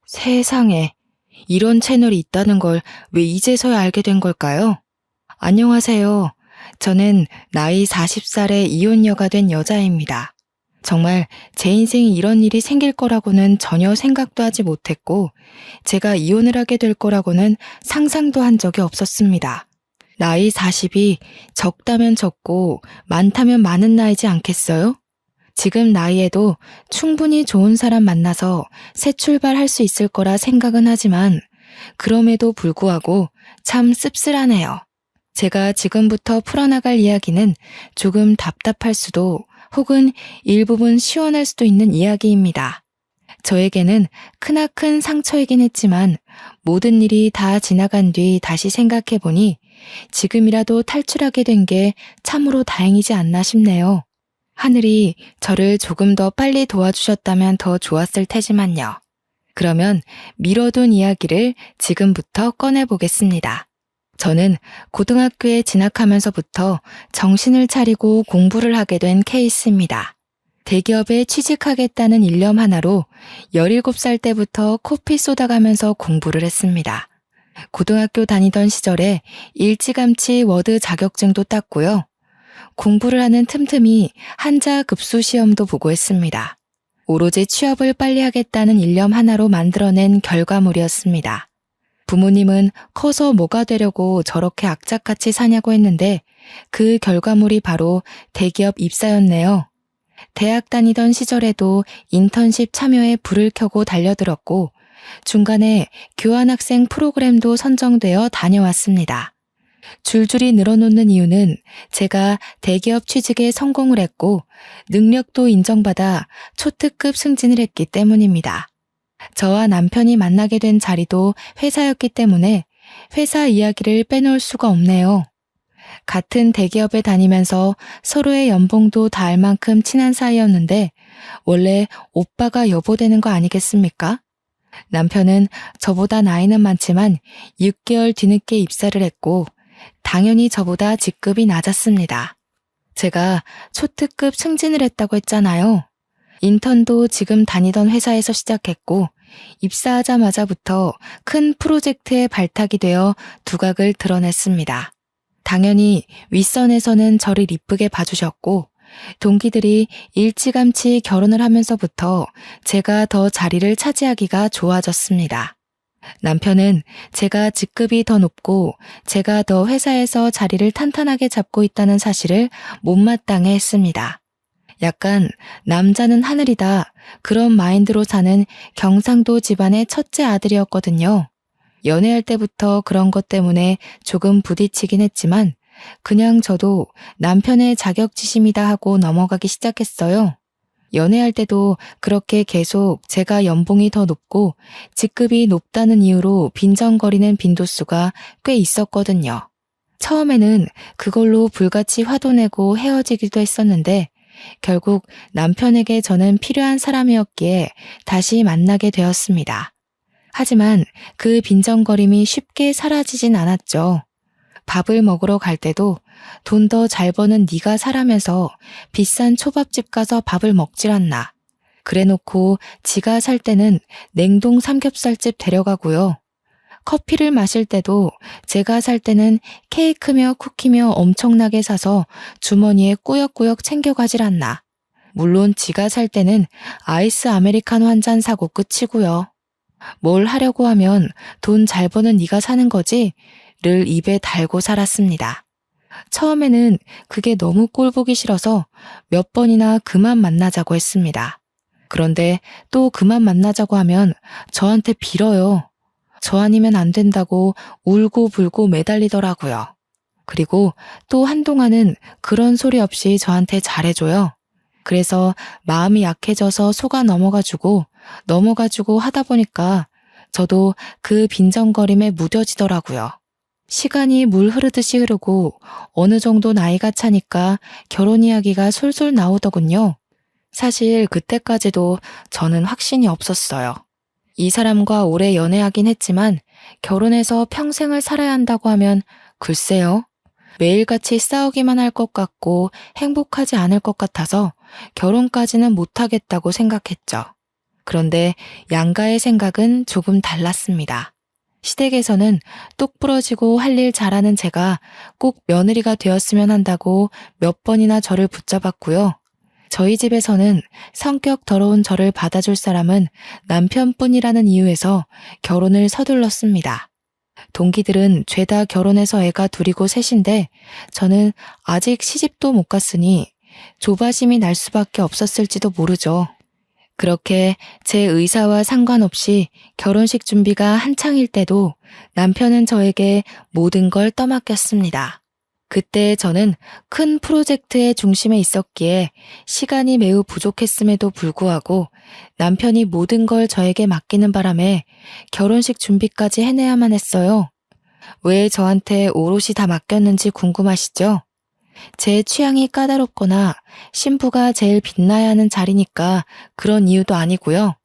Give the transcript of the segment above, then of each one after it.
세상에, 이런 채널이 있다는 걸 왜 이제서야 알게 된 걸까요? 안녕하세요. 저는 나이 40살의 이혼녀가 된 여자입니다. 정말 제 인생에 이런 일이 생길 거라고는 전혀 생각도 하지 못했고, 제가 이혼을 하게 될 거라고는 상상도 한 적이 없었습니다. 나이 40이 적다면 적고 많다면 많은 나이지 않겠어요? 지금 나이에도 충분히 좋은 사람 만나서 새 출발할 수 있을 거라 생각은 하지만 그럼에도 불구하고 참 씁쓸하네요. 제가 지금부터 풀어나갈 이야기는 조금 답답할 수도 혹은 일부분 시원할 수도 있는 이야기입니다. 저에게는 크나큰 상처이긴 했지만 모든 일이 다 지나간 뒤 다시 생각해보니 지금이라도 탈출하게 된 게 참으로 다행이지 않나 싶네요. 하늘이 저를 조금 더 빨리 도와주셨다면 더 좋았을 테지만요. 그러면 미뤄둔 이야기를 지금부터 꺼내보겠습니다. 저는 고등학교에 진학하면서부터 정신을 차리고 공부를 하게 된 케이스입니다. 대기업에 취직하겠다는 일념 하나로 17살 때부터 코피 쏟아가면서 공부를 했습니다. 고등학교 다니던 시절에 일찌감치 워드 자격증도 땄고요. 공부를 하는 틈틈이 한자 급수 시험도 보고 했습니다. 오로지 취업을 빨리 하겠다는 일념 하나로 만들어낸 결과물이었습니다. 부모님은 커서 뭐가 되려고 저렇게 악착같이 사냐고 했는데 그 결과물이 바로 대기업 입사였네요. 대학 다니던 시절에도 인턴십 참여에 불을 켜고 달려들었고 중간에 교환학생 프로그램도 선정되어 다녀왔습니다. 줄줄이 늘어놓는 이유는 제가 대기업 취직에 성공을 했고 능력도 인정받아 초특급 승진을 했기 때문입니다. 저와 남편이 만나게 된 자리도 회사였기 때문에 회사 이야기를 빼놓을 수가 없네요. 같은 대기업에 다니면서 서로의 연봉도 다 알 만큼 친한 사이였는데 원래 오빠가 여보 되는 거 아니겠습니까? 남편은 저보다 나이는 많지만 6개월 뒤늦게 입사를 했고 당연히 저보다 직급이 낮았습니다. 제가 초특급 승진을 했다고 했잖아요. 인턴도 지금 다니던 회사에서 시작했고 입사하자마자부터 큰 프로젝트에 발탁이 되어 두각을 드러냈습니다. 당연히 윗선에서는 저를 이쁘게 봐주셨고 동기들이 일찌감치 결혼을 하면서부터 제가 더 자리를 차지하기가 좋아졌습니다. 남편은 제가 직급이 더 높고 제가 더 회사에서 자리를 탄탄하게 잡고 있다는 사실을 못마땅해 했습니다. 약간 남자는 하늘이다 그런 마인드로 사는 경상도 집안의 첫째 아들이었거든요. 연애할 때부터 그런 것 때문에 조금 부딪히긴 했지만 그냥 저도 남편의 자격지심이다 하고 넘어가기 시작했어요. 연애할 때도 그렇게 계속 제가 연봉이 더 높고 직급이 높다는 이유로 빈정거리는 빈도수가 꽤 있었거든요. 처음에는 그걸로 불같이 화도 내고 헤어지기도 했었는데 결국 남편에게 저는 필요한 사람이었기에 다시 만나게 되었습니다. 하지만 그 빈정거림이 쉽게 사라지진 않았죠. 밥을 먹으러 갈 때도 돈 더 잘 버는 네가 사라면서 비싼 초밥집 가서 밥을 먹질 않나. 그래놓고 지가 살 때는 냉동 삼겹살집 데려가고요. 커피를 마실 때도 제가 살 때는 케이크며 쿠키며 엄청나게 사서 주머니에 꾸역꾸역 챙겨가질 않나. 물론 지가 살 때는 아이스 아메리카노 한 잔 사고 끝이고요. 뭘 하려고 하면 돈 잘 버는 네가 사는 거지? 를 입에 달고 살았습니다. 처음에는 그게 너무 꼴보기 싫어서 몇 번이나 그만 만나자고 했습니다. 그런데 또 그만 만나자고 하면 저한테 빌어요. 저 아니면 안 된다고 울고 불고 매달리더라고요. 그리고 또 한동안은 그런 소리 없이 저한테 잘해줘요. 그래서 마음이 약해져서 속아 넘어가지고 하다 보니까 저도 그 빈정거림에 무뎌지더라고요. 시간이 물 흐르듯이 흐르고 어느 정도 나이가 차니까 결혼 이야기가 솔솔 나오더군요. 사실 그때까지도 저는 확신이 없었어요. 이 사람과 오래 연애하긴 했지만 결혼해서 평생을 살아야 한다고 하면 글쎄요. 매일같이 싸우기만 할 것 같고 행복하지 않을 것 같아서 결혼까지는 못하겠다고 생각했죠. 그런데 양가의 생각은 조금 달랐습니다. 시댁에서는 똑부러지고 할 일 잘하는 제가 꼭 며느리가 되었으면 한다고 몇 번이나 저를 붙잡았고요. 저희 집에서는 성격 더러운 저를 받아줄 사람은 남편뿐이라는 이유에서 결혼을 서둘렀습니다. 동기들은 죄다 결혼해서 애가 둘이고 셋인데 저는 아직 시집도 못 갔으니 조바심이 날 수밖에 없었을지도 모르죠. 그렇게 제 의사와 상관없이 결혼식 준비가 한창일 때도 남편은 저에게 모든 걸 떠맡겼습니다. 그때 저는 큰 프로젝트의 중심에 있었기에 시간이 매우 부족했음에도 불구하고 남편이 모든 걸 저에게 맡기는 바람에 결혼식 준비까지 해내야만 했어요. 왜 저한테 오롯이 다 맡겼는지 궁금하시죠? 제 취향이 까다롭거나 신부가 제일 빛나야 하는 자리니까 그런 이유도 아니고요.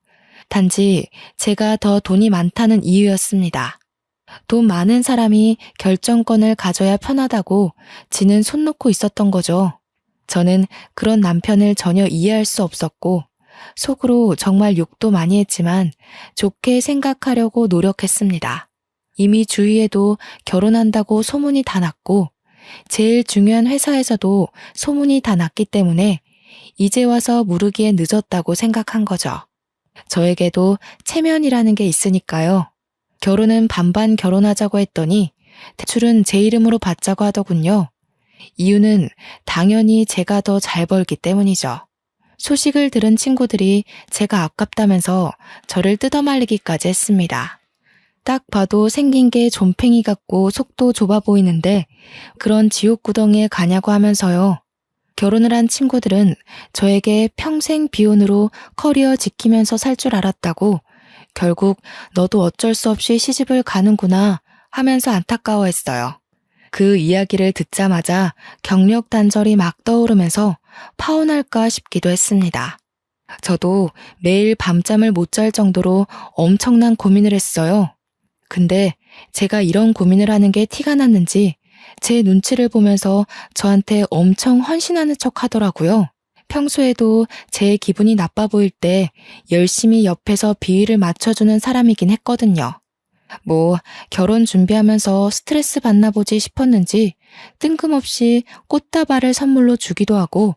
단지 제가 더 돈이 많다는 이유였습니다. 돈 많은 사람이 결정권을 가져야 편하다고 지는 손 놓고 있었던 거죠. 저는 그런 남편을 전혀 이해할 수 없었고 속으로 정말 욕도 많이 했지만 좋게 생각하려고 노력했습니다. 이미 주위에도 결혼한다고 소문이 다 났고 제일 중요한 회사에서도 소문이 다 났기 때문에 이제 와서 무르기에 늦었다고 생각한 거죠. 저에게도 체면이라는 게 있으니까요. 결혼은 반반 결혼하자고 했더니 대출은 제 이름으로 받자고 하더군요. 이유는 당연히 제가 더 잘 벌기 때문이죠. 소식을 들은 친구들이 제가 아깝다면서 저를 뜯어말리기까지 했습니다. 딱 봐도 생긴 게 좀팽이 같고 속도 좁아 보이는데 그런 지옥구덩이에 가냐고 하면서요. 결혼을 한 친구들은 저에게 평생 비혼으로 커리어 지키면서 살 줄 알았다고 결국 너도 어쩔 수 없이 시집을 가는구나 하면서 안타까워했어요. 그 이야기를 듣자마자 경력 단절이 막 떠오르면서 파혼할까 싶기도 했습니다. 저도 매일 밤잠을 못 잘 정도로 엄청난 고민을 했어요. 근데 제가 이런 고민을 하는 게 티가 났는지 제 눈치를 보면서 저한테 엄청 헌신하는 척 하더라고요. 평소에도 제 기분이 나빠 보일 때 열심히 옆에서 비위를 맞춰주는 사람이긴 했거든요. 뭐 결혼 준비하면서 스트레스 받나 보지 싶었는지 뜬금없이 꽃다발을 선물로 주기도 하고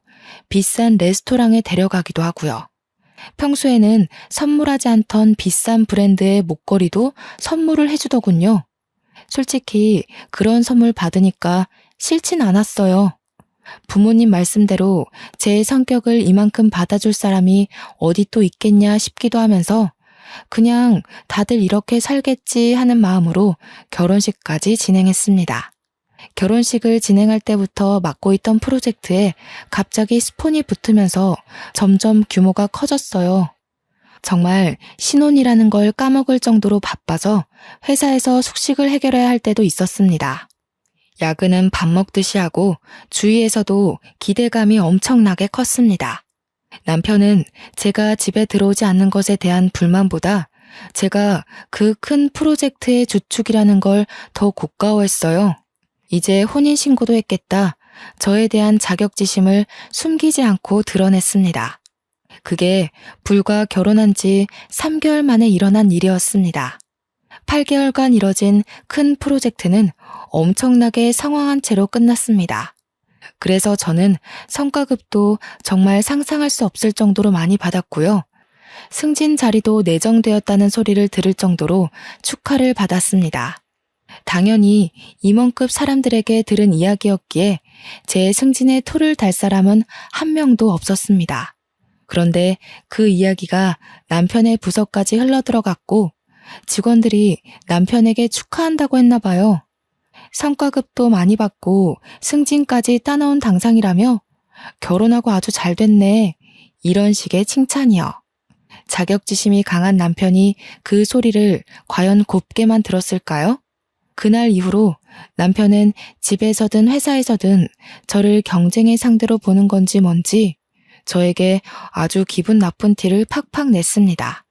비싼 레스토랑에 데려가기도 하고요. 평소에는 선물하지 않던 비싼 브랜드의 목걸이도 선물을 해주더군요. 솔직히 그런 선물 받으니까 싫진 않았어요. 부모님 말씀대로 제 성격을 이만큼 받아줄 사람이 어디 또 있겠냐 싶기도 하면서 그냥 다들 이렇게 살겠지 하는 마음으로 결혼식까지 진행했습니다. 결혼식을 진행할 때부터 맡고 있던 프로젝트에 갑자기 스폰이 붙으면서 점점 규모가 커졌어요. 정말 신혼이라는 걸 까먹을 정도로 바빠서 회사에서 숙식을 해결해야 할 때도 있었습니다. 야근은 밥 먹듯이 하고 주위에서도 기대감이 엄청나게 컸습니다. 남편은 제가 집에 들어오지 않는 것에 대한 불만보다 제가 그 큰 프로젝트의 주축이라는 걸 더 고가워했어요. 이제 혼인신고도 했겠다. 저에 대한 자격지심을 숨기지 않고 드러냈습니다. 그게 불과 결혼한 지 3개월 만에 일어난 일이었습니다. 8개월간 이뤄진 큰 프로젝트는 엄청나게 성황한 채로 끝났습니다. 그래서 저는 성과급도 정말 상상할 수 없을 정도로 많이 받았고요. 승진 자리도 내정되었다는 소리를 들을 정도로 축하를 받았습니다. 당연히 임원급 사람들에게 들은 이야기였기에 제 승진에 토를 달 사람은 한 명도 없었습니다. 그런데 그 이야기가 남편의 부서까지 흘러들어갔고 직원들이 남편에게 축하한다고 했나 봐요. 성과급도 많이 받고 승진까지 따놓은 당상이라며 결혼하고 아주 잘 됐네. 이런 식의 칭찬이요. 자격지심이 강한 남편이 그 소리를 과연 곱게만 들었을까요? 그날 이후로 남편은 집에서든 회사에서든 저를 경쟁의 상대로 보는 건지 뭔지 저에게 아주 기분 나쁜 티를 팍팍 냈습니다.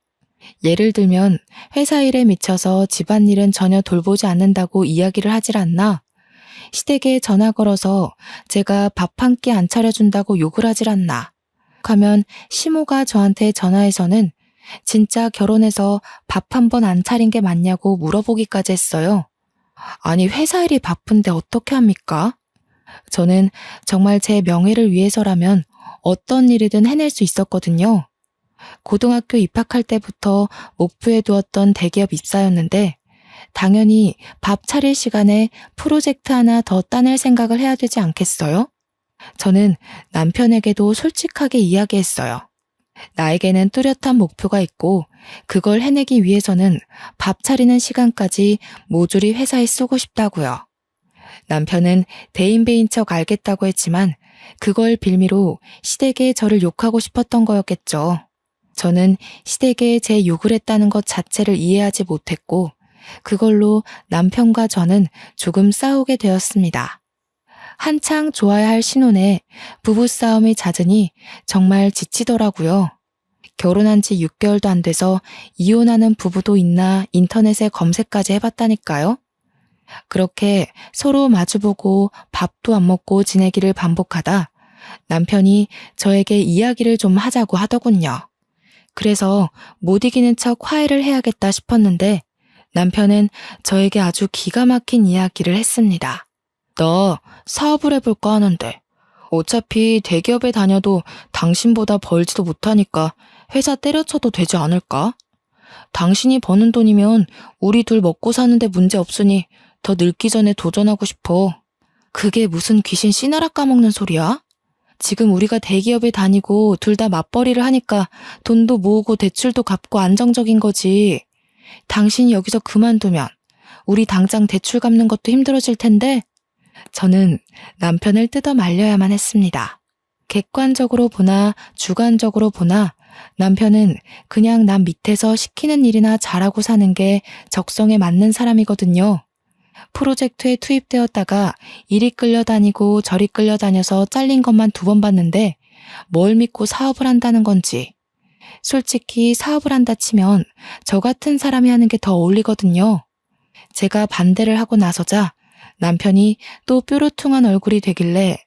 예를 들면 회사 일에 미쳐서 집안일은 전혀 돌보지 않는다고 이야기를 하질 않나, 시댁에 전화 걸어서 제가 밥 한 끼 안 차려준다고 욕을 하질 않나 하면 시모가 저한테 전화해서는 진짜 결혼해서 밥 한 번 안 차린 게 맞냐고 물어보기까지 했어요. 아니, 회사 일이 바쁜데 어떻게 합니까? 저는 정말 제 명예를 위해서라면 어떤 일이든 해낼 수 있었거든요. 고등학교 입학할 때부터 목표에 두었던 대기업 입사였는데 당연히 밥 차릴 시간에 프로젝트 하나 더 따낼 생각을 해야 되지 않겠어요? 저는 남편에게도 솔직하게 이야기했어요. 나에게는 뚜렷한 목표가 있고 그걸 해내기 위해서는 밥 차리는 시간까지 모조리 회사에 쓰고 싶다고요. 남편은 대인배인 척 알겠다고 했지만 그걸 빌미로 시댁에 저를 욕하고 싶었던 거였겠죠. 저는 시댁에 제 욕을 했다는 것 자체를 이해하지 못했고 그걸로 남편과 저는 조금 싸우게 되었습니다. 한창 좋아야 할 신혼에 부부싸움이 잦으니 정말 지치더라고요. 결혼한 지 6개월도 안 돼서 이혼하는 부부도 있나 인터넷에 검색까지 해봤다니까요. 그렇게 서로 마주보고 밥도 안 먹고 지내기를 반복하다 남편이 저에게 이야기를 좀 하자고 하더군요. 그래서 못 이기는 척 화해를 해야겠다 싶었는데 남편은 저에게 아주 기가 막힌 이야기를 했습니다. 나 사업을 해볼까 하는데 어차피 대기업에 다녀도 당신보다 벌지도 못하니까 회사 때려쳐도 되지 않을까? 당신이 버는 돈이면 우리 둘 먹고 사는데 문제 없으니 더 늙기 전에 도전하고 싶어. 그게 무슨 귀신 씨나라 까먹는 소리야? 지금 우리가 대기업에 다니고 둘 다 맞벌이를 하니까 돈도 모으고 대출도 갚고 안정적인 거지. 당신이 여기서 그만두면 우리 당장 대출 갚는 것도 힘들어질 텐데 저는 남편을 뜯어 말려야만 했습니다. 객관적으로 보나 주관적으로 보나 남편은 그냥 남 밑에서 시키는 일이나 잘하고 사는 게 적성에 맞는 사람이거든요. 프로젝트에 투입되었다가 이리 끌려다니고 저리 끌려다녀서 잘린 것만 2번 봤는데 뭘 믿고 사업을 한다는 건지. 솔직히 사업을 한다 치면 저 같은 사람이 하는 게 더 어울리거든요. 제가 반대를 하고 나서자 남편이 또 뾰루퉁한 얼굴이 되길래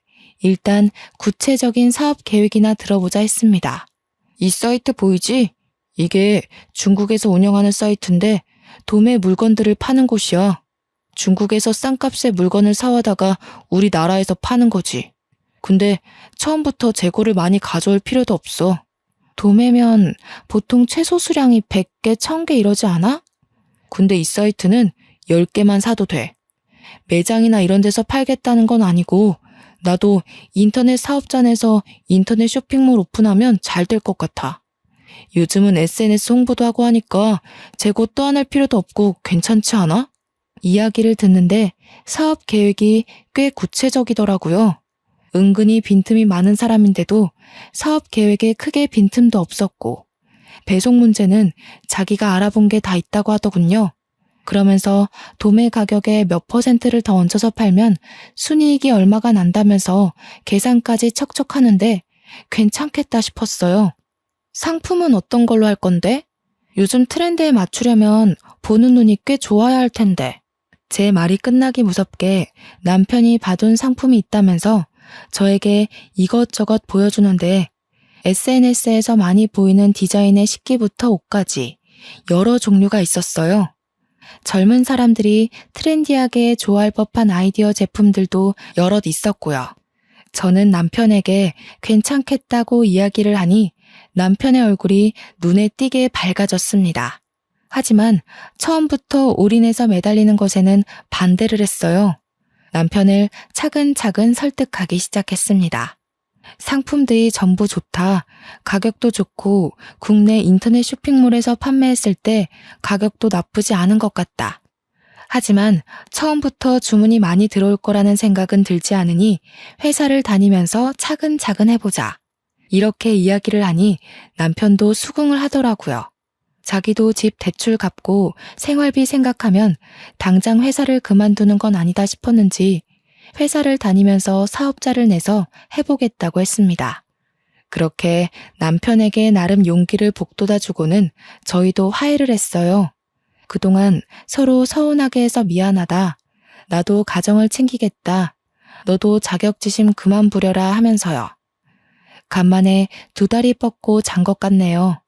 일단 구체적인 사업 계획이나 들어보자 했습니다. 이 사이트 보이지? 이게 중국에서 운영하는 사이트인데 도매 물건들을 파는 곳이야. 중국에서 싼값에 물건을 사와다가 우리나라에서 파는 거지. 근데 처음부터 재고를 많이 가져올 필요도 없어. 도매면 보통 최소 수량이 100개, 1000개 이러지 않아? 근데 이 사이트는 10개만 사도 돼. 매장이나 이런 데서 팔겠다는 건 아니고 나도 인터넷 사업자내서 인터넷 쇼핑몰 오픈하면 잘 될 것 같아. 요즘은 SNS 홍보도 하고 하니까 재고 떠안을 필요도 없고 괜찮지 않아? 이야기를 듣는데 사업 계획이 꽤 구체적이더라고요. 은근히 빈틈이 많은 사람인데도 사업 계획에 크게 빈틈도 없었고 배송 문제는 자기가 알아본 게 다 있다고 하더군요. 그러면서 도매 가격에 몇 %를 더 얹어서 팔면 순이익이 얼마가 난다면서 계산까지 척척 하는데 괜찮겠다 싶었어요. 상품은 어떤 걸로 할 건데? 요즘 트렌드에 맞추려면 보는 눈이 꽤 좋아야 할 텐데. 제 말이 끝나기 무섭게 남편이 봐둔 상품이 있다면서 저에게 이것저것 보여주는데 SNS에서 많이 보이는 디자인의 식기부터 옷까지 여러 종류가 있었어요. 젊은 사람들이 트렌디하게 좋아할 법한 아이디어 제품들도 여럿 있었고요. 저는 남편에게 괜찮겠다고 이야기를 하니 남편의 얼굴이 눈에 띄게 밝아졌습니다. 하지만 처음부터 올인해서 매달리는 것에는 반대를 했어요. 남편을 차근차근 설득하기 시작했습니다. 상품들이 전부 좋다. 가격도 좋고 국내 인터넷 쇼핑몰에서 판매했을 때 가격도 나쁘지 않은 것 같다. 하지만 처음부터 주문이 많이 들어올 거라는 생각은 들지 않으니 회사를 다니면서 차근차근 해보자. 이렇게 이야기를 하니 남편도 수긍을 하더라고요. 자기도 집 대출 갚고 생활비 생각하면 당장 회사를 그만두는 건 아니다 싶었는지 회사를 다니면서 사업자를 내서 해보겠다고 했습니다. 그렇게 남편에게 나름 용기를 북돋아주고는 저희도 화해를 했어요. 그동안 서로 서운하게 해서 미안하다. 나도 가정을 챙기겠다. 너도 자격지심 그만 부려라 하면서요. 간만에 2다리 뻗고 잔 것 같네요.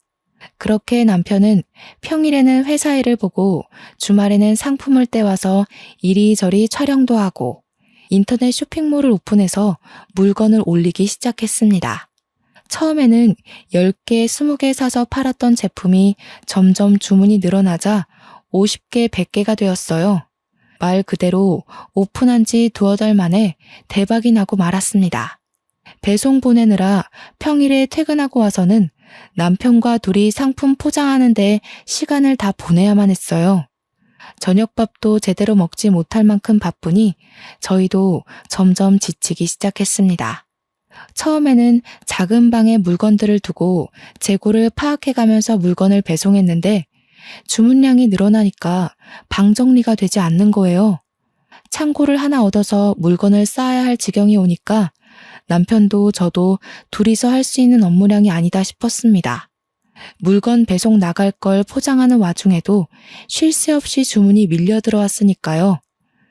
그렇게 남편은 평일에는 회사 일을 보고 주말에는 상품을 떼와서 이리저리 촬영도 하고 인터넷 쇼핑몰을 오픈해서 물건을 올리기 시작했습니다. 처음에는 10개, 20개 사서 팔았던 제품이 점점 주문이 늘어나자 50개, 100개가 되었어요. 말 그대로 오픈한 지 두어 달 만에 대박이 나고 말았습니다. 배송 보내느라 평일에 퇴근하고 와서는 남편과 둘이 상품 포장하는 데 시간을 다 보내야만 했어요. 저녁밥도 제대로 먹지 못할 만큼 바쁘니 저희도 점점 지치기 시작했습니다. 처음에는 작은 방에 물건들을 두고 재고를 파악해가면서 물건을 배송했는데 주문량이 늘어나니까 방 정리가 되지 않는 거예요. 창고를 하나 얻어서 물건을 쌓아야 할 지경이 오니까 남편도 저도 둘이서 할 수 있는 업무량이 아니다 싶었습니다. 물건 배송 나갈 걸 포장하는 와중에도 쉴 새 없이 주문이 밀려 들어왔으니까요.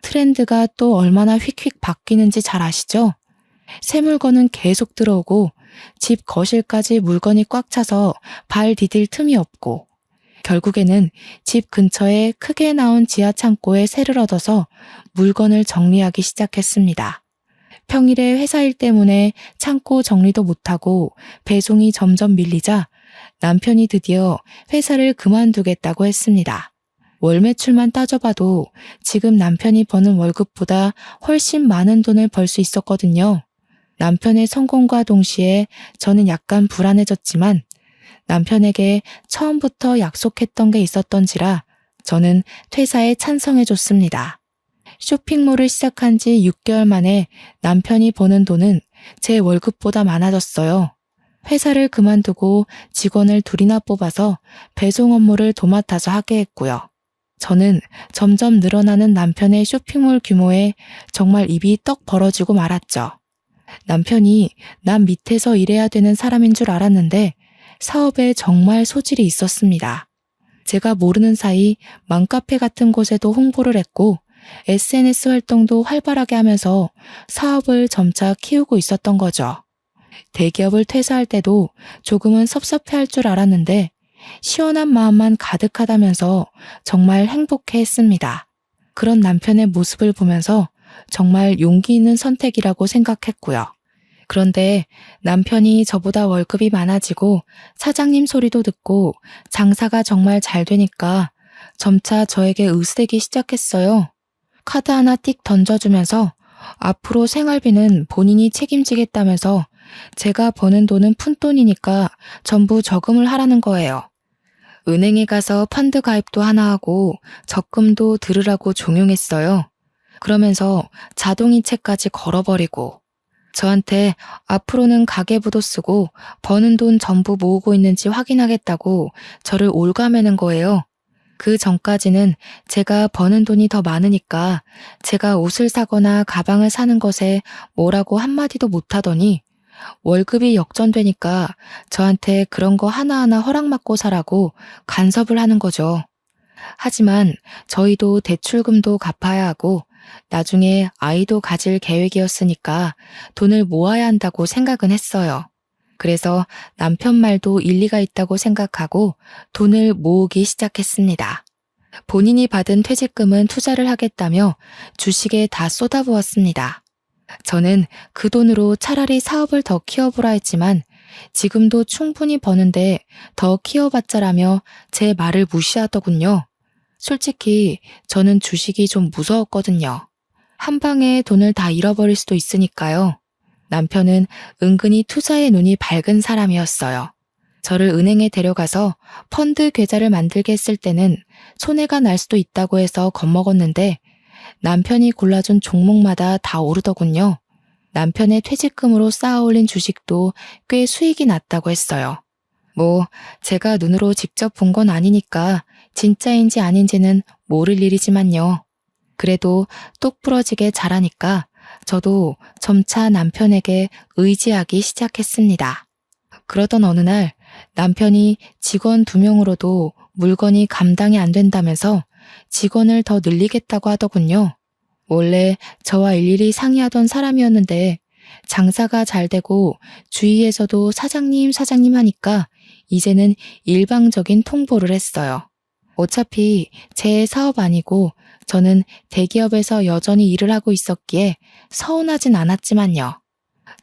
트렌드가 또 얼마나 휙휙 바뀌는지 잘 아시죠? 새 물건은 계속 들어오고 집 거실까지 물건이 꽉 차서 발 디딜 틈이 없고 결국에는 집 근처에 크게 나온 지하 창고에 새를 얻어서 물건을 정리하기 시작했습니다. 평일에 회사 일 때문에 창고 정리도 못하고 배송이 점점 밀리자 남편이 드디어 회사를 그만두겠다고 했습니다. 월 매출만 따져봐도 지금 남편이 버는 월급보다 훨씬 많은 돈을 벌 수 있었거든요. 남편의 성공과 동시에 저는 약간 불안해졌지만 남편에게 처음부터 약속했던 게 있었던지라 저는 퇴사에 찬성해줬습니다. 쇼핑몰을 시작한 지 6개월 만에 남편이 버는 돈은 제 월급보다 많아졌어요. 회사를 그만두고 직원을 둘이나 뽑아서 배송 업무를 도맡아서 하게 했고요. 저는 점점 늘어나는 남편의 쇼핑몰 규모에 정말 입이 떡 벌어지고 말았죠. 남편이 남 밑에서 일해야 되는 사람인 줄 알았는데 사업에 정말 소질이 있었습니다. 제가 모르는 사이 맘카페 같은 곳에도 홍보를 했고 SNS 활동도 활발하게 하면서 사업을 점차 키우고 있었던 거죠. 대기업을 퇴사할 때도 조금은 섭섭해할 줄 알았는데 시원한 마음만 가득하다면서 정말 행복해했습니다. 그런 남편의 모습을 보면서 정말 용기 있는 선택이라고 생각했고요. 그런데 남편이 저보다 월급이 많아지고 사장님 소리도 듣고 장사가 정말 잘 되니까 점차 저에게 의쓰대기 시작했어요. 카드 하나 띡 던져주면서 앞으로 생활비는 본인이 책임지겠다면서 제가 버는 돈은 푼돈이니까 전부 저금을 하라는 거예요. 은행에 가서 펀드 가입도 하나 하고 적금도 들으라고 종용했어요. 그러면서 자동이체까지 걸어버리고 저한테 앞으로는 가계부도 쓰고 버는 돈 전부 모으고 있는지 확인하겠다고 저를 올가매는 거예요. 그 전까지는 제가 버는 돈이 더 많으니까 제가 옷을 사거나 가방을 사는 것에 뭐라고 한마디도 못하더니 월급이 역전되니까 저한테 그런 거 하나하나 허락받고 사라고 간섭을 하는 거죠. 하지만 저희도 대출금도 갚아야 하고 나중에 아이도 가질 계획이었으니까 돈을 모아야 한다고 생각은 했어요. 그래서 남편 말도 일리가 있다고 생각하고 돈을 모으기 시작했습니다. 본인이 받은 퇴직금은 투자를 하겠다며 주식에 다 쏟아부었습니다. 저는 그 돈으로 차라리 사업을 더 키워보라 했지만 지금도 충분히 버는데 더 키워봤자라며 제 말을 무시하더군요. 솔직히 저는 주식이 좀 무서웠거든요. 한 방에 돈을 다 잃어버릴 수도 있으니까요. 남편은 은근히 투자에 눈이 밝은 사람이었어요. 저를 은행에 데려가서 펀드 계좌를 만들게 했을 때는 손해가 날 수도 있다고 해서 겁먹었는데 남편이 골라준 종목마다 다 오르더군요. 남편의 퇴직금으로 쌓아올린 주식도 꽤 수익이 났다고 했어요. 제가 눈으로 직접 본 건 아니니까 진짜인지 아닌지는 모를 일이지만요. 그래도 똑부러지게 잘하니까 저도 점차 남편에게 의지하기 시작했습니다. 그러던 어느 날 남편이 직원 2명으로도 물건이 감당이 안 된다면서 직원을 더 늘리겠다고 하더군요. 원래 저와 일일이 상의하던 사람이었는데 장사가 잘 되고 주위에서도 사장님 하니까 이제는 일방적인 통보를 했어요. 어차피 제 사업 아니고 저는 대기업에서 여전히 일을 하고 있었기에 서운하진 않았지만요.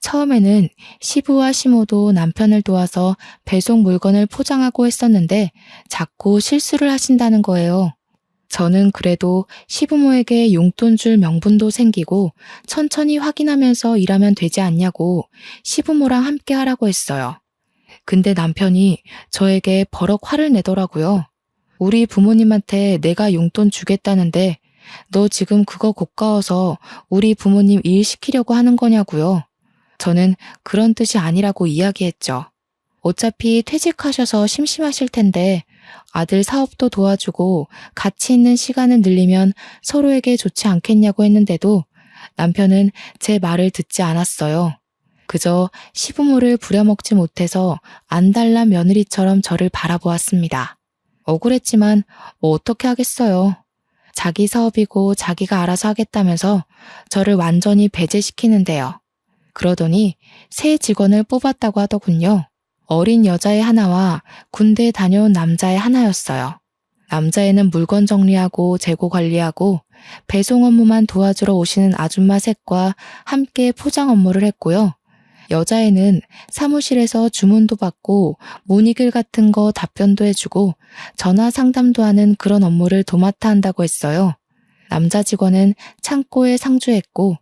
처음에는 시부와 시모도 남편을 도와서 배송 물건을 포장하고 했었는데 자꾸 실수를 하신다는 거예요. 저는 그래도 시부모에게 용돈 줄 명분도 생기고 천천히 확인하면서 일하면 되지 않냐고 시부모랑 함께 하라고 했어요. 근데 남편이 저에게 버럭 화를 내더라고요. 우리 부모님한테 내가 용돈 주겠다는데 너 지금 그거 고가워서 우리 부모님 일 시키려고 하는 거냐고요. 저는 그런 뜻이 아니라고 이야기했죠. 어차피 퇴직하셔서 심심하실 텐데 아들 사업도 도와주고 같이 있는 시간을 늘리면 서로에게 좋지 않겠냐고 했는데도 남편은 제 말을 듣지 않았어요. 그저 시부모를 부려먹지 못해서 안달난 며느리처럼 저를 바라보았습니다. 억울했지만 뭐 어떻게 하겠어요. 자기 사업이고 자기가 알아서 하겠다면서 저를 완전히 배제시키는데요. 그러더니 새 직원을 뽑았다고 하더군요. 어린 여자애 하나와 군대 다녀온 남자애 하나였어요. 남자애는 물건 정리하고 재고 관리하고 배송 업무만 도와주러 오시는 아줌마 셋과 함께 포장 업무를 했고요. 여자애는 사무실에서 주문도 받고 문의글 같은 거 답변도 해주고 전화 상담도 하는 그런 업무를 도맡아 한다고 했어요. 남자 직원은 창고에 상주했고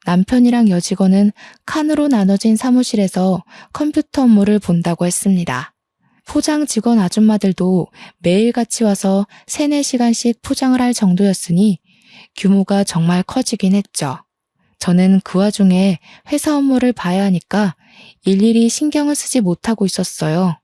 남편이랑 여직원은 칸으로 나눠진 사무실에서 컴퓨터 업무를 본다고 했습니다. 포장 직원 아줌마들도 매일 같이 와서 3, 4시간씩 포장을 할 정도였으니 규모가 정말 커지긴 했죠. 저는 그 와중에 회사 업무를 봐야 하니까 일일이 신경을 쓰지 못하고 있었어요.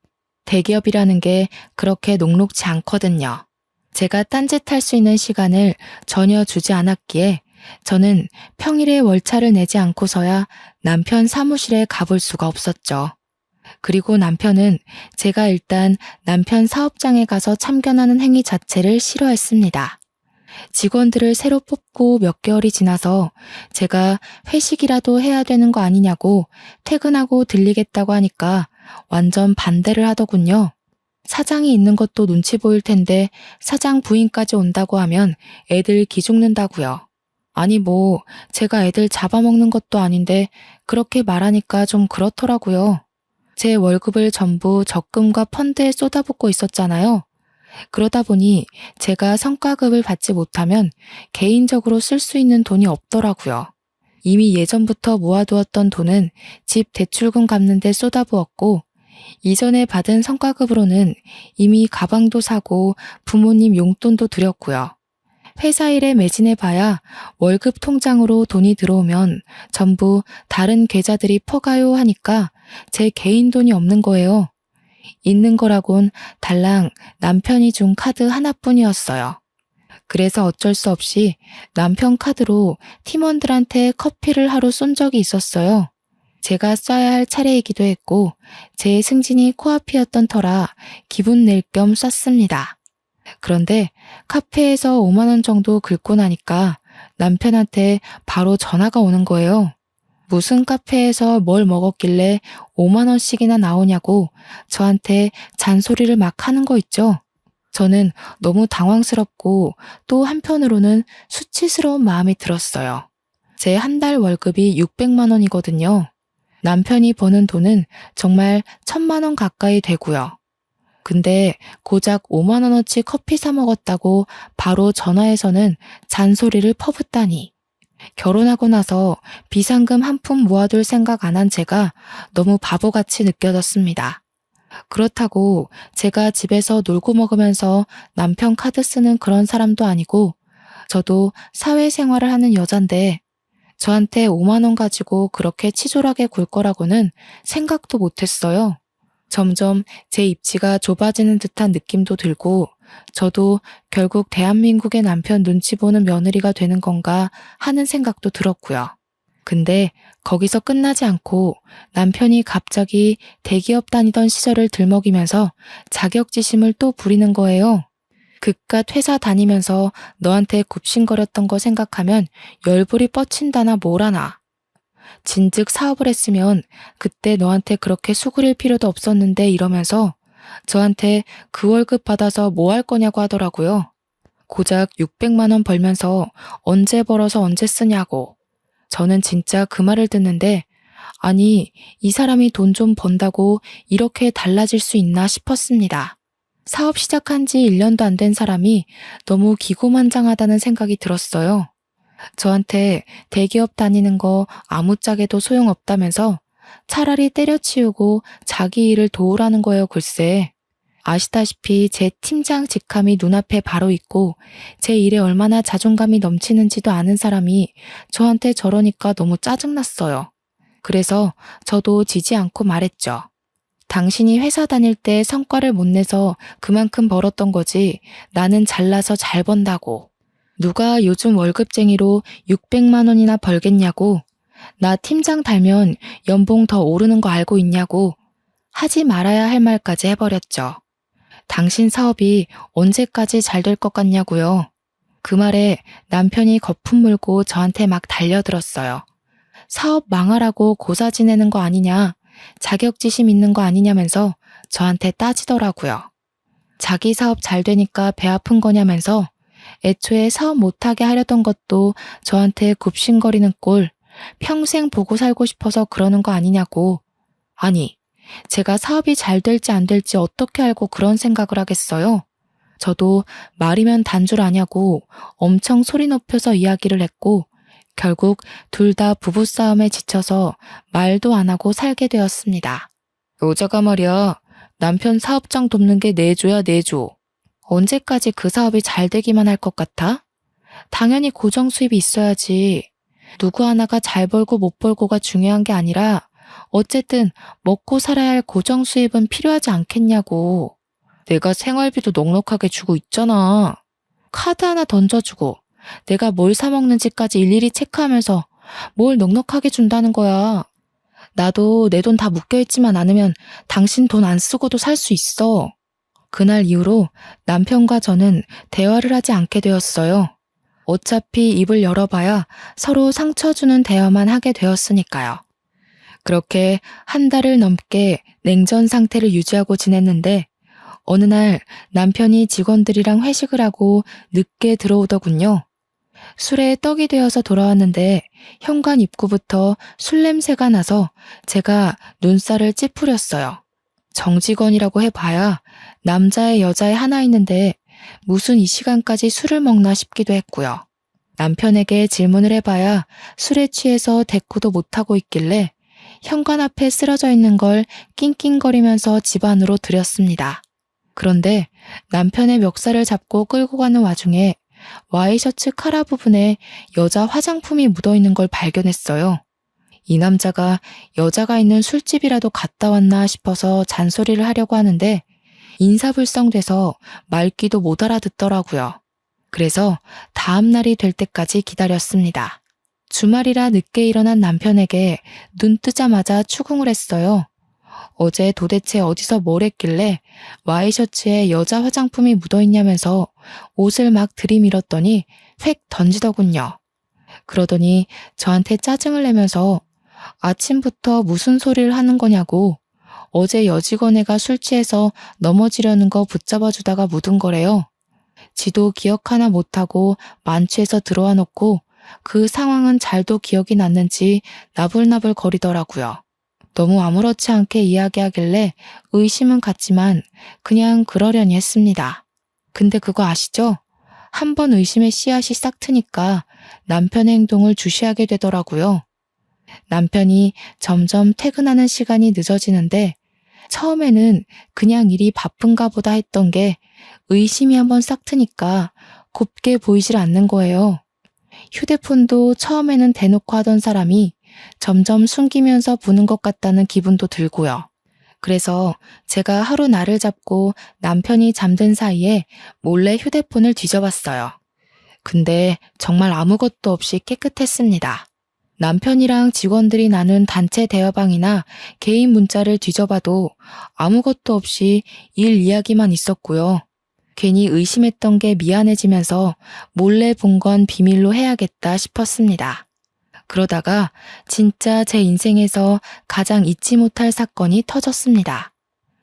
대기업이라는 게 그렇게 녹록지 않거든요. 제가 딴짓할 수 있는 시간을 전혀 주지 않았기에 저는 평일에 월차를 내지 않고서야 남편 사무실에 가볼 수가 없었죠. 그리고 남편은 제가 일단 남편 사업장에 가서 참견하는 행위 자체를 싫어했습니다. 직원들을 새로 뽑고 몇 개월이 지나서 제가 회식이라도 해야 되는 거 아니냐고 퇴근하고 들리겠다고 하니까 완전 반대를 하더군요. 사장이 있는 것도 눈치 보일 텐데 사장 부인까지 온다고 하면 애들 기죽는다고요. 아니 뭐 제가 애들 잡아먹는 것도 아닌데 그렇게 말하니까 좀 그렇더라고요. 제 월급을 전부 적금과 펀드에 쏟아붓고 있었잖아요. 그러다 보니 제가 성과급을 받지 못하면 개인적으로 쓸 수 있는 돈이 없더라고요. 이미 예전부터 모아두었던 돈은 집 대출금 갚는 데 쏟아부었고 이전에 받은 성과급으로는 이미 가방도 사고 부모님 용돈도 드렸고요. 회사 일에 매진해봐야 월급 통장으로 돈이 들어오면 전부 다른 계좌들이 퍼가요 하니까 제 개인 돈이 없는 거예요. 있는 거라곤 달랑 남편이 준 카드 하나뿐이었어요. 그래서 어쩔 수 없이 남편 카드로 팀원들한테 커피를 하루 쏜 적이 있었어요. 제가 쏴야 할 차례이기도 했고 제 승진이 코앞이었던 터라 기분 낼 겸 쐈습니다. 그런데 카페에서 5만 원 정도 긁고 나니까 남편한테 바로 전화가 오는 거예요. 무슨 카페에서 뭘 먹었길래 5만 원씩이나 나오냐고 저한테 잔소리를 막 하는 거 있죠. 저는 너무 당황스럽고 또 한편으로는 수치스러운 마음이 들었어요. 제 한 달 월급이 600만 원이거든요. 남편이 버는 돈은 정말 1000만 원 가까이 되고요. 근데 고작 5만 원어치 커피 사 먹었다고 바로 전화해서는 잔소리를 퍼붓다니. 결혼하고 나서 비상금 한 푼 모아둘 생각 안 한 제가 너무 바보같이 느껴졌습니다. 그렇다고 제가 집에서 놀고 먹으면서 남편 카드 쓰는 그런 사람도 아니고 저도 사회생활을 하는 여잔데 저한테 5만 원 가지고 그렇게 치졸하게 굴 거라고는 생각도 못했어요. 점점 제 입지가 좁아지는 듯한 느낌도 들고 저도 결국 대한민국의 남편 눈치 보는 며느리가 되는 건가 하는 생각도 들었고요. 근데 거기서 끝나지 않고 남편이 갑자기 대기업 다니던 시절을 들먹이면서 자격지심을 또 부리는 거예요. 그깟 회사 다니면서 너한테 굽신거렸던 거 생각하면 열불이 뻗친다나 뭐라나. 진즉 사업을 했으면 그때 너한테 그렇게 수그릴 필요도 없었는데 이러면서 저한테 그 월급 받아서 뭐 할 거냐고 하더라고요. 고작 600만 원 벌면서 언제 벌어서 언제 쓰냐고. 저는 진짜 그 말을 듣는데, 아니, 이 사람이 돈 좀 번다고 이렇게 달라질 수 있나 싶었습니다. 사업 시작한 지 1년도 안 된 사람이 너무 기고만장하다는 생각이 들었어요. 저한테 대기업 다니는 거 아무짝에도 소용없다면서 차라리 때려치우고 자기 일을 도우라는 거예요, 글쎄. 아시다시피 제 팀장 직함이 눈앞에 바로 있고 제 일에 얼마나 자존감이 넘치는지도 아는 사람이 저한테 저러니까 너무 짜증났어요. 그래서 저도 지지 않고 말했죠. 당신이 회사 다닐 때 성과를 못 내서 그만큼 벌었던 거지 나는 잘나서 잘 번다고. 누가 요즘 월급쟁이로 600만 원이나 벌겠냐고. 나 팀장 달면 연봉 더 오르는 거 알고 있냐고. 하지 말아야 할 말까지 해버렸죠. 당신 사업이 언제까지 잘 될 것 같냐고요. 그 말에 남편이 거품 물고 저한테 막 달려들었어요. 사업 망하라고 고사 지내는 거 아니냐, 자격지심 있는 거 아니냐면서 저한테 따지더라고요. 자기 사업 잘 되니까 배 아픈 거냐면서 애초에 사업 못하게 하려던 것도 저한테 굽신거리는 꼴, 평생 보고 살고 싶어서 그러는 거 아니냐고. 아니, 제가 사업이 잘 될지 안 될지 어떻게 알고 그런 생각을 하겠어요? 저도 말이면 단줄 아냐고 엄청 소리 높여서 이야기를 했고 결국 둘 다 부부싸움에 지쳐서 말도 안 하고 살게 되었습니다. 여자가 말이야, 남편 사업장 돕는 게 내조야 내조. 언제까지 그 사업이 잘 되기만 할 것 같아? 당연히 고정 수입이 있어야지. 누구 하나가 잘 벌고 못 벌고가 중요한 게 아니라 어쨌든 먹고 살아야 할 고정 수입은 필요하지 않겠냐고. 내가 생활비도 넉넉하게 주고 있잖아. 카드 하나 던져주고 내가 뭘 사 먹는지까지 일일이 체크하면서 뭘 넉넉하게 준다는 거야. 나도 내 돈 다 묶여있지만 않으면 당신 돈 안 쓰고도 살 수 있어. 그날 이후로 남편과 저는 대화를 하지 않게 되었어요. 어차피 입을 열어봐야 서로 상처 주는 대화만 하게 되었으니까요. 그렇게 한 달을 넘게 냉전 상태를 유지하고 지냈는데 어느 날 남편이 직원들이랑 회식을 하고 늦게 들어오더군요. 술에 떡이 되어서 돌아왔는데 현관 입구부터 술 냄새가 나서 제가 눈살을 찌푸렸어요. 정직원이라고 해봐야 남자애 여자애 하나 있는데 무슨 이 시간까지 술을 먹나 싶기도 했고요. 남편에게 질문을 해봐야 술에 취해서 대꾸도 못하고 있길래 현관 앞에 쓰러져 있는 걸 낑낑거리면서 집 안으로 들였습니다. 그런데 남편의 멱살을 잡고 끌고 가는 와중에 와이셔츠 카라 부분에 여자 화장품이 묻어있는 걸 발견했어요. 이 남자가 여자가 있는 술집이라도 갔다 왔나 싶어서 잔소리를 하려고 하는데 인사불성돼서 말귀도 못 알아듣더라고요. 그래서 다음 날이 될 때까지 기다렸습니다. 주말이라 늦게 일어난 남편에게 눈 뜨자마자 추궁을 했어요. 어제 도대체 어디서 뭘 했길래 와이셔츠에 여자 화장품이 묻어있냐면서 옷을 막 들이밀었더니 획 던지더군요. 그러더니 저한테 짜증을 내면서 아침부터 무슨 소리를 하는 거냐고 어제 여직원애가 술 취해서 넘어지려는 거 붙잡아 주다가 묻은 거래요. 지도 기억 하나 못하고 만취해서 들어와 놓고 그 상황은 잘도 기억이 났는지 나불나불 거리더라고요. 너무 아무렇지 않게 이야기하길래 의심은 갔지만 그냥 그러려니 했습니다. 근데 그거 아시죠? 한 번 의심의 씨앗이 싹 트니까 남편의 행동을 주시하게 되더라고요. 남편이 점점 퇴근하는 시간이 늦어지는데 처음에는 그냥 일이 바쁜가 보다 했던 게 의심이 한번 싹 트니까 곱게 보이질 않는 거예요. 휴대폰도 처음에는 대놓고 하던 사람이 점점 숨기면서 보는 것 같다는 기분도 들고요. 그래서 제가 하루 날을 잡고 남편이 잠든 사이에 몰래 휴대폰을 뒤져봤어요. 근데 정말 아무것도 없이 깨끗했습니다. 남편이랑 직원들이 나눈 단체 대화방이나 개인 문자를 뒤져봐도 아무것도 없이 일 이야기만 있었고요. 괜히 의심했던 게 미안해지면서 몰래 본 건 비밀로 해야겠다 싶었습니다. 그러다가 진짜 제 인생에서 가장 잊지 못할 사건이 터졌습니다.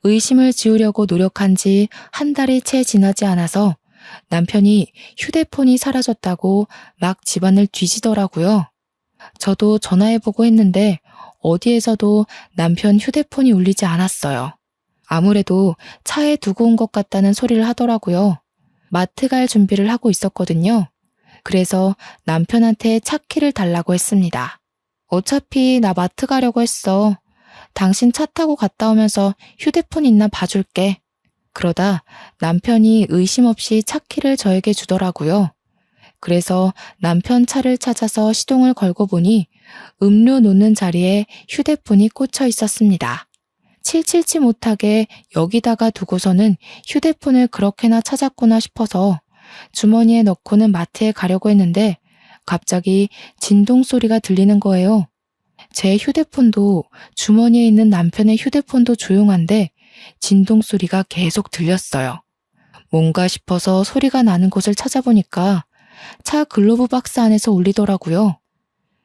의심을 지우려고 노력한 지 한 달이 채 지나지 않아서 남편이 휴대폰이 사라졌다고 막 집안을 뒤지더라고요. 저도 전화해보고 했는데 어디에서도 남편 휴대폰이 울리지 않았어요. 아무래도 차에 두고 온 것 같다는 소리를 하더라고요. 마트 갈 준비를 하고 있었거든요. 그래서 남편한테 차 키를 달라고 했습니다. 어차피 나 마트 가려고 했어. 당신 차 타고 갔다 오면서 휴대폰 있나 봐줄게. 그러다 남편이 의심 없이 차 키를 저에게 주더라고요. 그래서 남편 차를 찾아서 시동을 걸고 보니 음료 놓는 자리에 휴대폰이 꽂혀 있었습니다. 칠칠치 못하게 여기다가 두고서는 휴대폰을 그렇게나 찾았구나 싶어서 주머니에 넣고는 마트에 가려고 했는데 갑자기 진동 소리가 들리는 거예요. 제 휴대폰도 주머니에 있는 남편의 휴대폰도 조용한데 진동 소리가 계속 들렸어요. 뭔가 싶어서 소리가 나는 곳을 찾아보니까 차 글로브 박스 안에서 울리더라고요.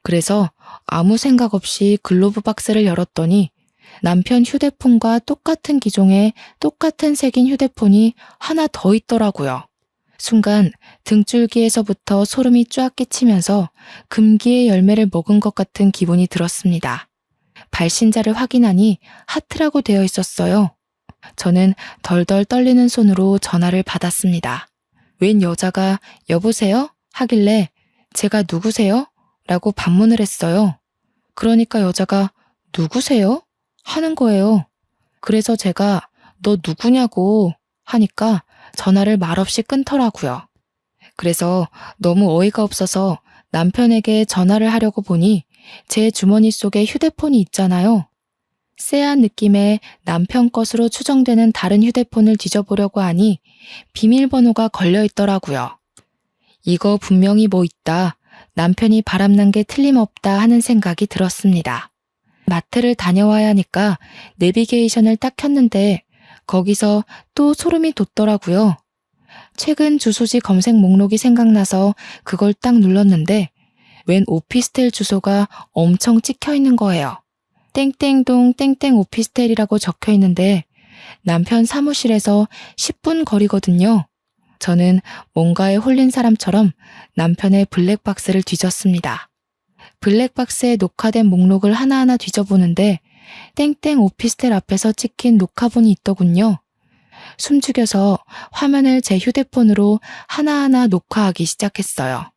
그래서 아무 생각 없이 글로브 박스를 열었더니 남편 휴대폰과 똑같은 기종의 똑같은 색인 휴대폰이 하나 더 있더라고요. 순간 등줄기에서부터 소름이 쫙 끼치면서 금기의 열매를 먹은 것 같은 기분이 들었습니다. 발신자를 확인하니 하트라고 되어 있었어요. 저는 덜덜 떨리는 손으로 전화를 받았습니다. 웬 여자가 여보세요? 하길래 제가 누구세요? 라고 반문을 했어요. 그러니까 여자가 누구세요? 하는 거예요. 그래서 제가 너 누구냐고 하니까 전화를 말없이 끊더라고요. 그래서 너무 어이가 없어서 남편에게 전화를 하려고 보니 제 주머니 속에 휴대폰이 있잖아요. 쎄한 느낌의 남편 것으로 추정되는 다른 휴대폰을 뒤져보려고 하니 비밀번호가 걸려 있더라고요. 이거 분명히 뭐 있다. 남편이 바람난 게 틀림없다 하는 생각이 들었습니다. 마트를 다녀와야 하니까 내비게이션을 딱 켰는데 거기서 또 소름이 돋더라고요. 최근 주소지 검색 목록이 생각나서 그걸 딱 눌렀는데 웬 오피스텔 주소가 엄청 찍혀 있는 거예요. 땡땡동 땡땡 오피스텔이라고 적혀 있는데 남편 사무실에서 10분 거리거든요. 저는 뭔가에 홀린 사람처럼 남편의 블랙박스를 뒤졌습니다. 블랙박스에 녹화된 목록을 하나하나 뒤져보는데 땡땡 오피스텔 앞에서 찍힌 녹화본이 있더군요. 숨죽여서 화면을 제 휴대폰으로 하나하나 녹화하기 시작했어요.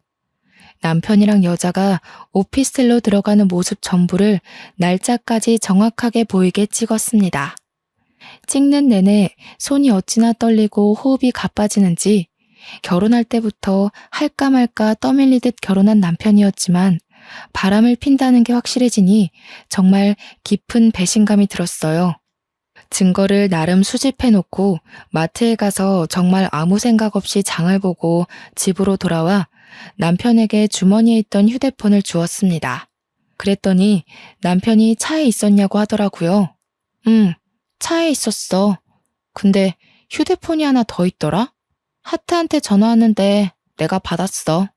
남편이랑 여자가 오피스텔로 들어가는 모습 전부를 날짜까지 정확하게 보이게 찍었습니다. 찍는 내내 손이 어찌나 떨리고 호흡이 가빠지는지 결혼할 때부터 할까 말까 떠밀리듯 결혼한 남편이었지만 바람을 핀다는 게 확실해지니 정말 깊은 배신감이 들었어요. 증거를 나름 수집해놓고 마트에 가서 정말 아무 생각 없이 장을 보고 집으로 돌아와 남편에게 주머니에 있던 휴대폰을 주었습니다. 그랬더니 남편이 차에 있었냐고 하더라고요. 차에 있었어. 근데 휴대폰이 하나 더 있더라? 하트한테 전화 왔는데 내가 받았어.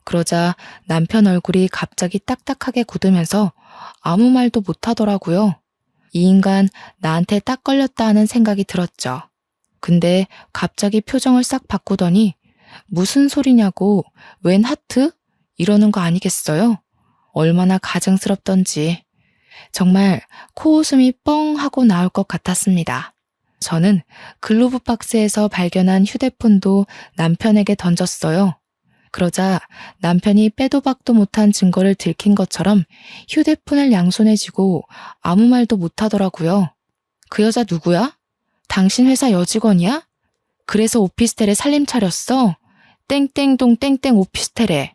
그러자 남편 얼굴이 갑자기 딱딱하게 굳으면서 아무 말도 못하더라고요. 이 인간 나한테 딱 걸렸다 하는 생각이 들었죠. 근데 갑자기 표정을 싹 바꾸더니 무슨 소리냐고 웬 하트? 이러는 거 아니겠어요? 얼마나 가증스럽던지. 정말 코웃음이 뻥 하고 나올 것 같았습니다. 저는 글로브 박스에서 발견한 휴대폰도 남편에게 던졌어요. 그러자 남편이 빼도 박도 못한 증거를 들킨 것처럼 휴대폰을 양손에 쥐고 아무 말도 못하더라고요. 그 여자 누구야? 당신 회사 여직원이야? 그래서 오피스텔에 살림 차렸어? 땡땡동 땡땡 오피스텔에.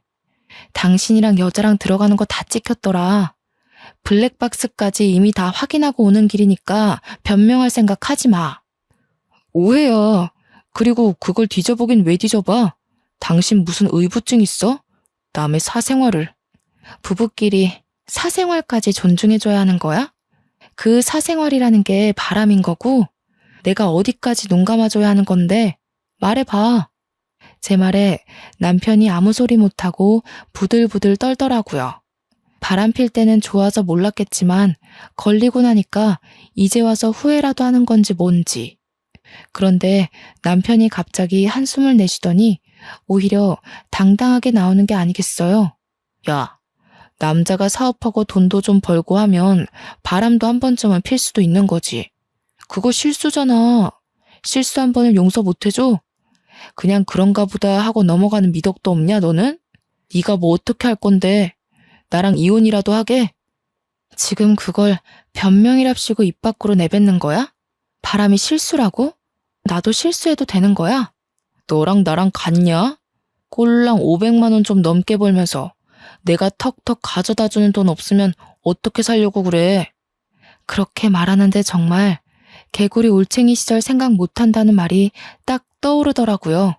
당신이랑 여자랑 들어가는 거 다 찍혔더라. 블랙박스까지 이미 다 확인하고 오는 길이니까 변명할 생각 하지 마. 오해야. 그리고 그걸 뒤져보긴 왜 뒤져봐? 당신 무슨 의부증 있어? 남의 사생활을. 부부끼리 사생활까지 존중해줘야 하는 거야? 그 사생활이라는 게 바람인 거고 내가 어디까지 눈 감아줘야 하는 건데 말해봐. 제 말에 남편이 아무 소리 못하고 부들부들 떨더라고요. 바람 필 때는 좋아서 몰랐겠지만 걸리고 나니까 이제 와서 후회라도 하는 건지 뭔지. 그런데 남편이 갑자기 한숨을 내쉬더니 오히려 당당하게 나오는 게 아니겠어요? 야, 남자가 사업하고 돈도 좀 벌고 하면 바람도 한 번쯤은 필 수도 있는 거지. 그거 실수잖아. 실수 한 번을 용서 못 해줘? 그냥 그런가 보다 하고 넘어가는 미덕도 없냐, 너는? 네가 뭐 어떻게 할 건데? 나랑 이혼이라도 하게? 지금 그걸 변명이랍시고 입 밖으로 내뱉는 거야? 바람이 실수라고? 나도 실수해도 되는 거야? 너랑 나랑 같냐? 꼴랑 500만 원 좀 넘게 벌면서 내가 턱턱 가져다 주는 돈 없으면 어떻게 살려고 그래? 그렇게 말하는데 정말 개구리 올챙이 시절 생각 못한다는 말이 딱 떠오르더라고요.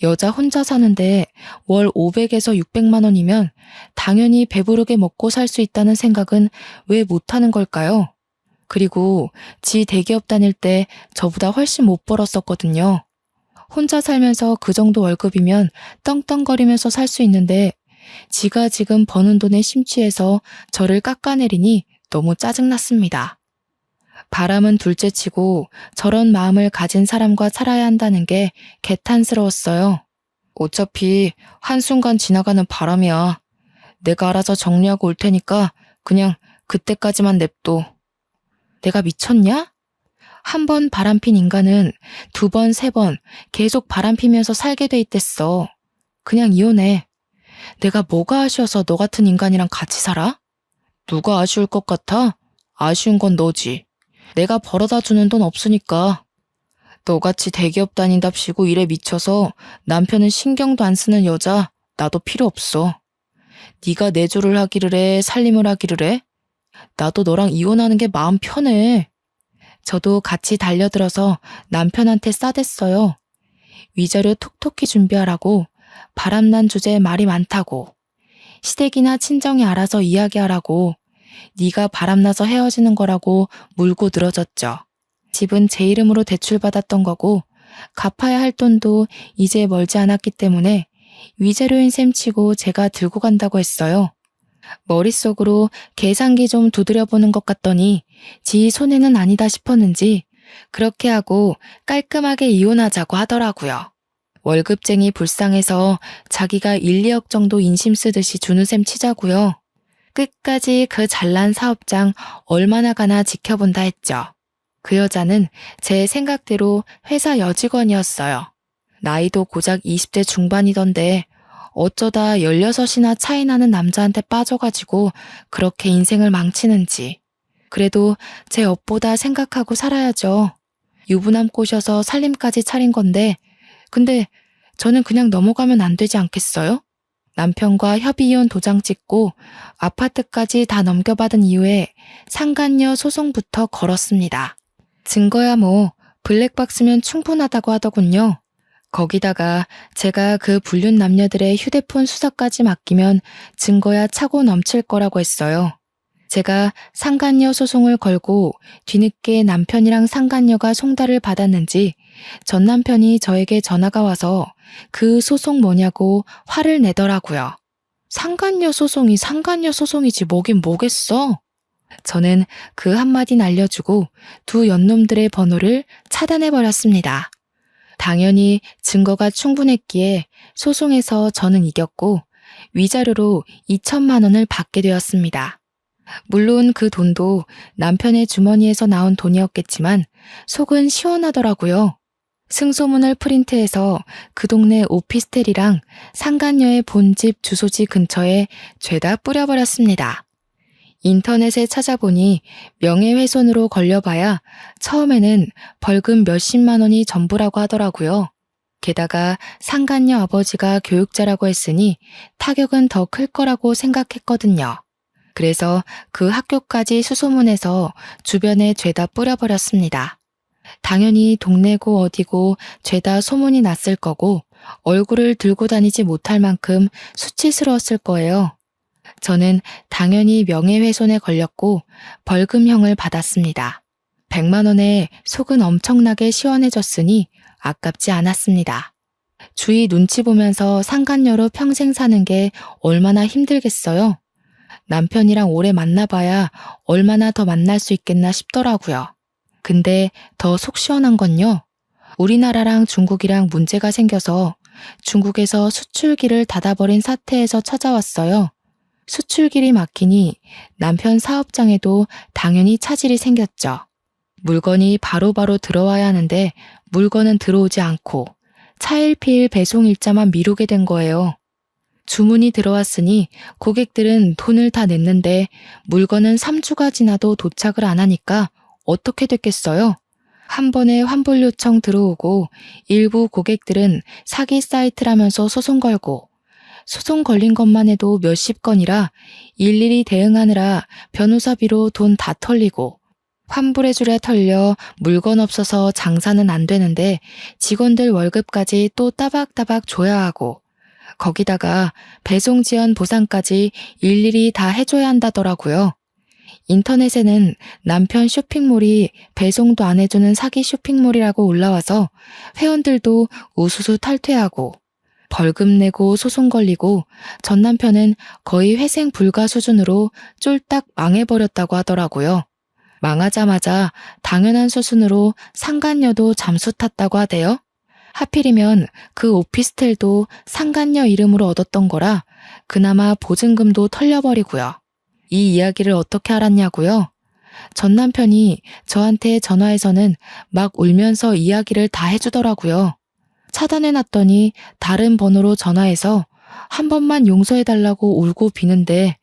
여자 혼자 사는데 월 500에서 600만 원이면 당연히 배부르게 먹고 살 수 있다는 생각은 왜 못하는 걸까요? 그리고 지 대기업 다닐 때 저보다 훨씬 못 벌었었거든요. 혼자 살면서 그 정도 월급이면 떵떵거리면서 살 수 있는데 지가 지금 버는 돈에 심취해서 저를 깎아내리니 너무 짜증났습니다. 바람은 둘째치고 저런 마음을 가진 사람과 살아야 한다는 게 개탄스러웠어요. 어차피 한순간 지나가는 바람이야. 내가 알아서 정리하고 올 테니까 그냥 그때까지만 냅둬. 내가 미쳤냐? 한 번 바람핀 인간은 두 번, 세 번 계속 바람피면서 살게 돼 있댔어. 그냥 이혼해. 내가 뭐가 아쉬워서 너 같은 인간이랑 같이 살아? 누가 아쉬울 것 같아? 아쉬운 건 너지. 내가 벌어다 주는 돈 없으니까. 너같이 대기업 다닌답시고 일에 미쳐서 남편은 신경도 안 쓰는 여자 나도 필요 없어. 네가 내조를 하기를 해, 살림을 하기를 해? 나도 너랑 이혼하는 게 마음 편해. 저도 같이 달려들어서 남편한테 싸댔어요. 위자료 톡톡히 준비하라고, 바람난 주제에 말이 많다고, 시댁이나 친정이 알아서 이야기하라고, 네가 바람나서 헤어지는 거라고 물고 늘어졌죠. 집은 제 이름으로 대출받았던 거고 갚아야 할 돈도 이제 멀지 않았기 때문에 위자료인 셈 치고 제가 들고 간다고 했어요. 머릿속으로 계산기 좀 두드려보는 것 같더니 지 손해는 아니다 싶었는지 그렇게 하고 깔끔하게 이혼하자고 하더라고요. 월급쟁이 불쌍해서 자기가 1, 2억 정도 인심 쓰듯이 주는 셈 치자고요. 끝까지 그 잘난 사업장 얼마나 가나 지켜본다 했죠. 그 여자는 제 생각대로 회사 여직원이었어요. 나이도 고작 20대 중반이던데 어쩌다 16이나 차이 나는 남자한테 빠져가지고 그렇게 인생을 망치는지. 그래도 제 업보다 생각하고 살아야죠. 유부남 꼬셔서 살림까지 차린 건데 근데 저는 그냥 넘어가면 안 되지 않겠어요? 남편과 협의이혼 도장 찍고 아파트까지 다 넘겨받은 이후에 상간녀 소송부터 걸었습니다. 증거야 뭐 블랙박스면 충분하다고 하더군요. 거기다가 제가 그 불륜 남녀들의 휴대폰 수사까지 맡기면 증거야 차고 넘칠 거라고 했어요. 제가 상간녀 소송을 걸고 뒤늦게 남편이랑 상간녀가 송달을 받았는지 전 남편이 저에게 전화가 와서 그 소송 뭐냐고 화를 내더라고요. 상간녀 소송이 상간녀 소송이지 뭐긴 뭐겠어. 저는 그 한마디 날려주고 두 연놈들의 번호를 차단해버렸습니다. 당연히 증거가 충분했기에 소송에서 저는 이겼고 위자료로 2천만 원을 받게 되었습니다. 물론 그 돈도 남편의 주머니에서 나온 돈이었겠지만 속은 시원하더라고요. 승소문을 프린트해서 그 동네 오피스텔이랑 상간녀의 본집 주소지 근처에 죄다 뿌려버렸습니다. 인터넷에 찾아보니 명예훼손으로 걸려봐야 처음에는 벌금 몇십만 원이 전부라고 하더라고요. 게다가 상간녀 아버지가 교육자라고 했으니 타격은 더 클 거라고 생각했거든요. 그래서 그 학교까지 수소문해서 주변에 죄다 뿌려버렸습니다. 당연히 동네고 어디고 죄다 소문이 났을 거고 얼굴을 들고 다니지 못할 만큼 수치스러웠을 거예요. 저는 당연히 명예훼손에 걸렸고 벌금형을 받았습니다. 100만 원에 속은 엄청나게 시원해졌으니 아깝지 않았습니다. 주위 눈치 보면서 상간녀로 평생 사는 게 얼마나 힘들겠어요. 남편이랑 오래 만나봐야 얼마나 더 만날 수 있겠나 싶더라고요. 근데 더 속 시원한 건요. 우리나라랑 중국이랑 문제가 생겨서 중국에서 수출기를 닫아버린 사태에서 찾아왔어요. 수출길이 막히니 남편 사업장에도 당연히 차질이 생겼죠. 물건이 바로바로 들어와야 하는데 물건은 들어오지 않고 차일피일 배송 일자만 미루게 된 거예요. 주문이 들어왔으니 고객들은 돈을 다 냈는데 물건은 3주가 지나도 도착을 안 하니까 어떻게 됐겠어요? 한 번에 환불 요청 들어오고 일부 고객들은 사기 사이트라면서 소송 걸고 소송 걸린 것만 해도 몇십 건이라 일일이 대응하느라 변호사비로 돈 다 털리고 환불해주랴 털려 물건 없어서 장사는 안 되는데 직원들 월급까지 또 따박따박 줘야 하고 거기다가 배송 지연 보상까지 일일이 다 해줘야 한다더라고요. 인터넷에는 남편 쇼핑몰이 배송도 안 해주는 사기 쇼핑몰이라고 올라와서 회원들도 우수수 탈퇴하고 벌금 내고 소송 걸리고 전 남편은 거의 회생 불가 수준으로 쫄딱 망해버렸다고 하더라고요. 망하자마자 당연한 수순으로 상간녀도 잠수 탔다고 하대요. 하필이면 그 오피스텔도 상간녀 이름으로 얻었던 거라 그나마 보증금도 털려버리고요. 이 이야기를 어떻게 알았냐고요? 전 남편이 저한테 전화해서는 막 울면서 이야기를 다 해주더라고요. 차단해놨더니 다른 번호로 전화해서 한 번만 용서해달라고 울고 비는데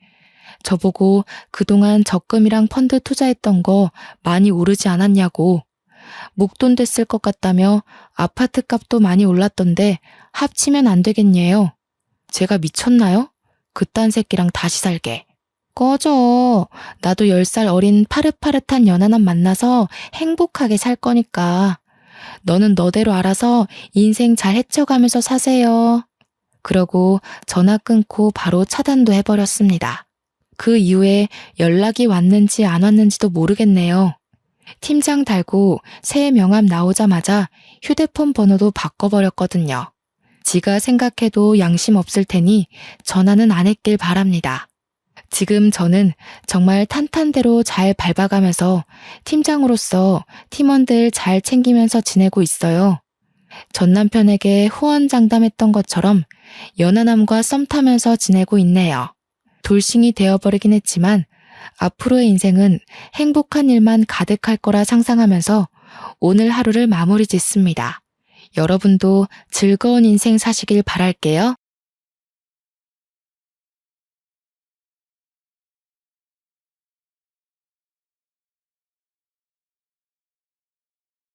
저보고 그동안 적금이랑 펀드 투자했던 거 많이 오르지 않았냐고 목돈 됐을 것 같다며 아파트 값도 많이 올랐던데 합치면 안 되겠냐요. 제가 미쳤나요? 그딴 새끼랑 다시 살게. 꺼져. 나도 10살 어린 파릇파릇한 연하남 만나서 행복하게 살 거니까. 너는 너대로 알아서 인생 잘 헤쳐가면서 사세요. 그러고 전화 끊고 바로 차단도 해버렸습니다. 그 이후에 연락이 왔는지 안 왔는지도 모르겠네요. 팀장 달고 새 명함 나오자마자 휴대폰 번호도 바꿔버렸거든요. 지가 생각해도 양심 없을 테니 전화는 안 했길 바랍니다. 지금 저는 정말 탄탄대로 잘 밟아가면서 팀장으로서 팀원들 잘 챙기면서 지내고 있어요. 전 남편에게 후원장담했던 것처럼 연하남과 썸 타면서 지내고 있네요. 돌싱이 되어버리긴 했지만 앞으로의 인생은 행복한 일만 가득할 거라 상상하면서 오늘 하루를 마무리 짓습니다. 여러분도 즐거운 인생 사시길 바랄게요.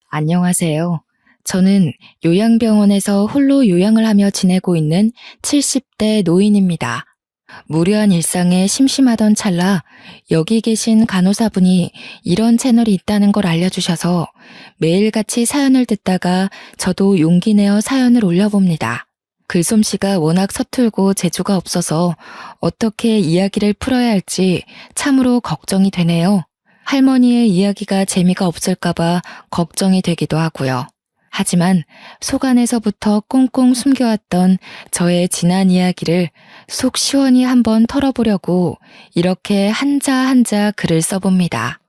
안녕하세요. 저는 요양병원에서 홀로 요양을 하며 지내고 있는 70대 노인입니다. 무료한 일상에 심심하던 찰나 여기 계신 간호사분이 이런 채널이 있다는 걸 알려주셔서 매일같이 사연을 듣다가 저도 용기 내어 사연을 올려봅니다. 글솜씨가 워낙 서툴고 재주가 없어서 어떻게 이야기를 풀어야 할지 참으로 걱정이 되네요. 할머니의 이야기가 재미가 없을까봐 걱정이 되기도 하고요. 하지만 속 안에서부터 꽁꽁 숨겨왔던 저의 지난 이야기를 속 시원히 한번 털어보려고 이렇게 한자 한자 글을 써봅니다.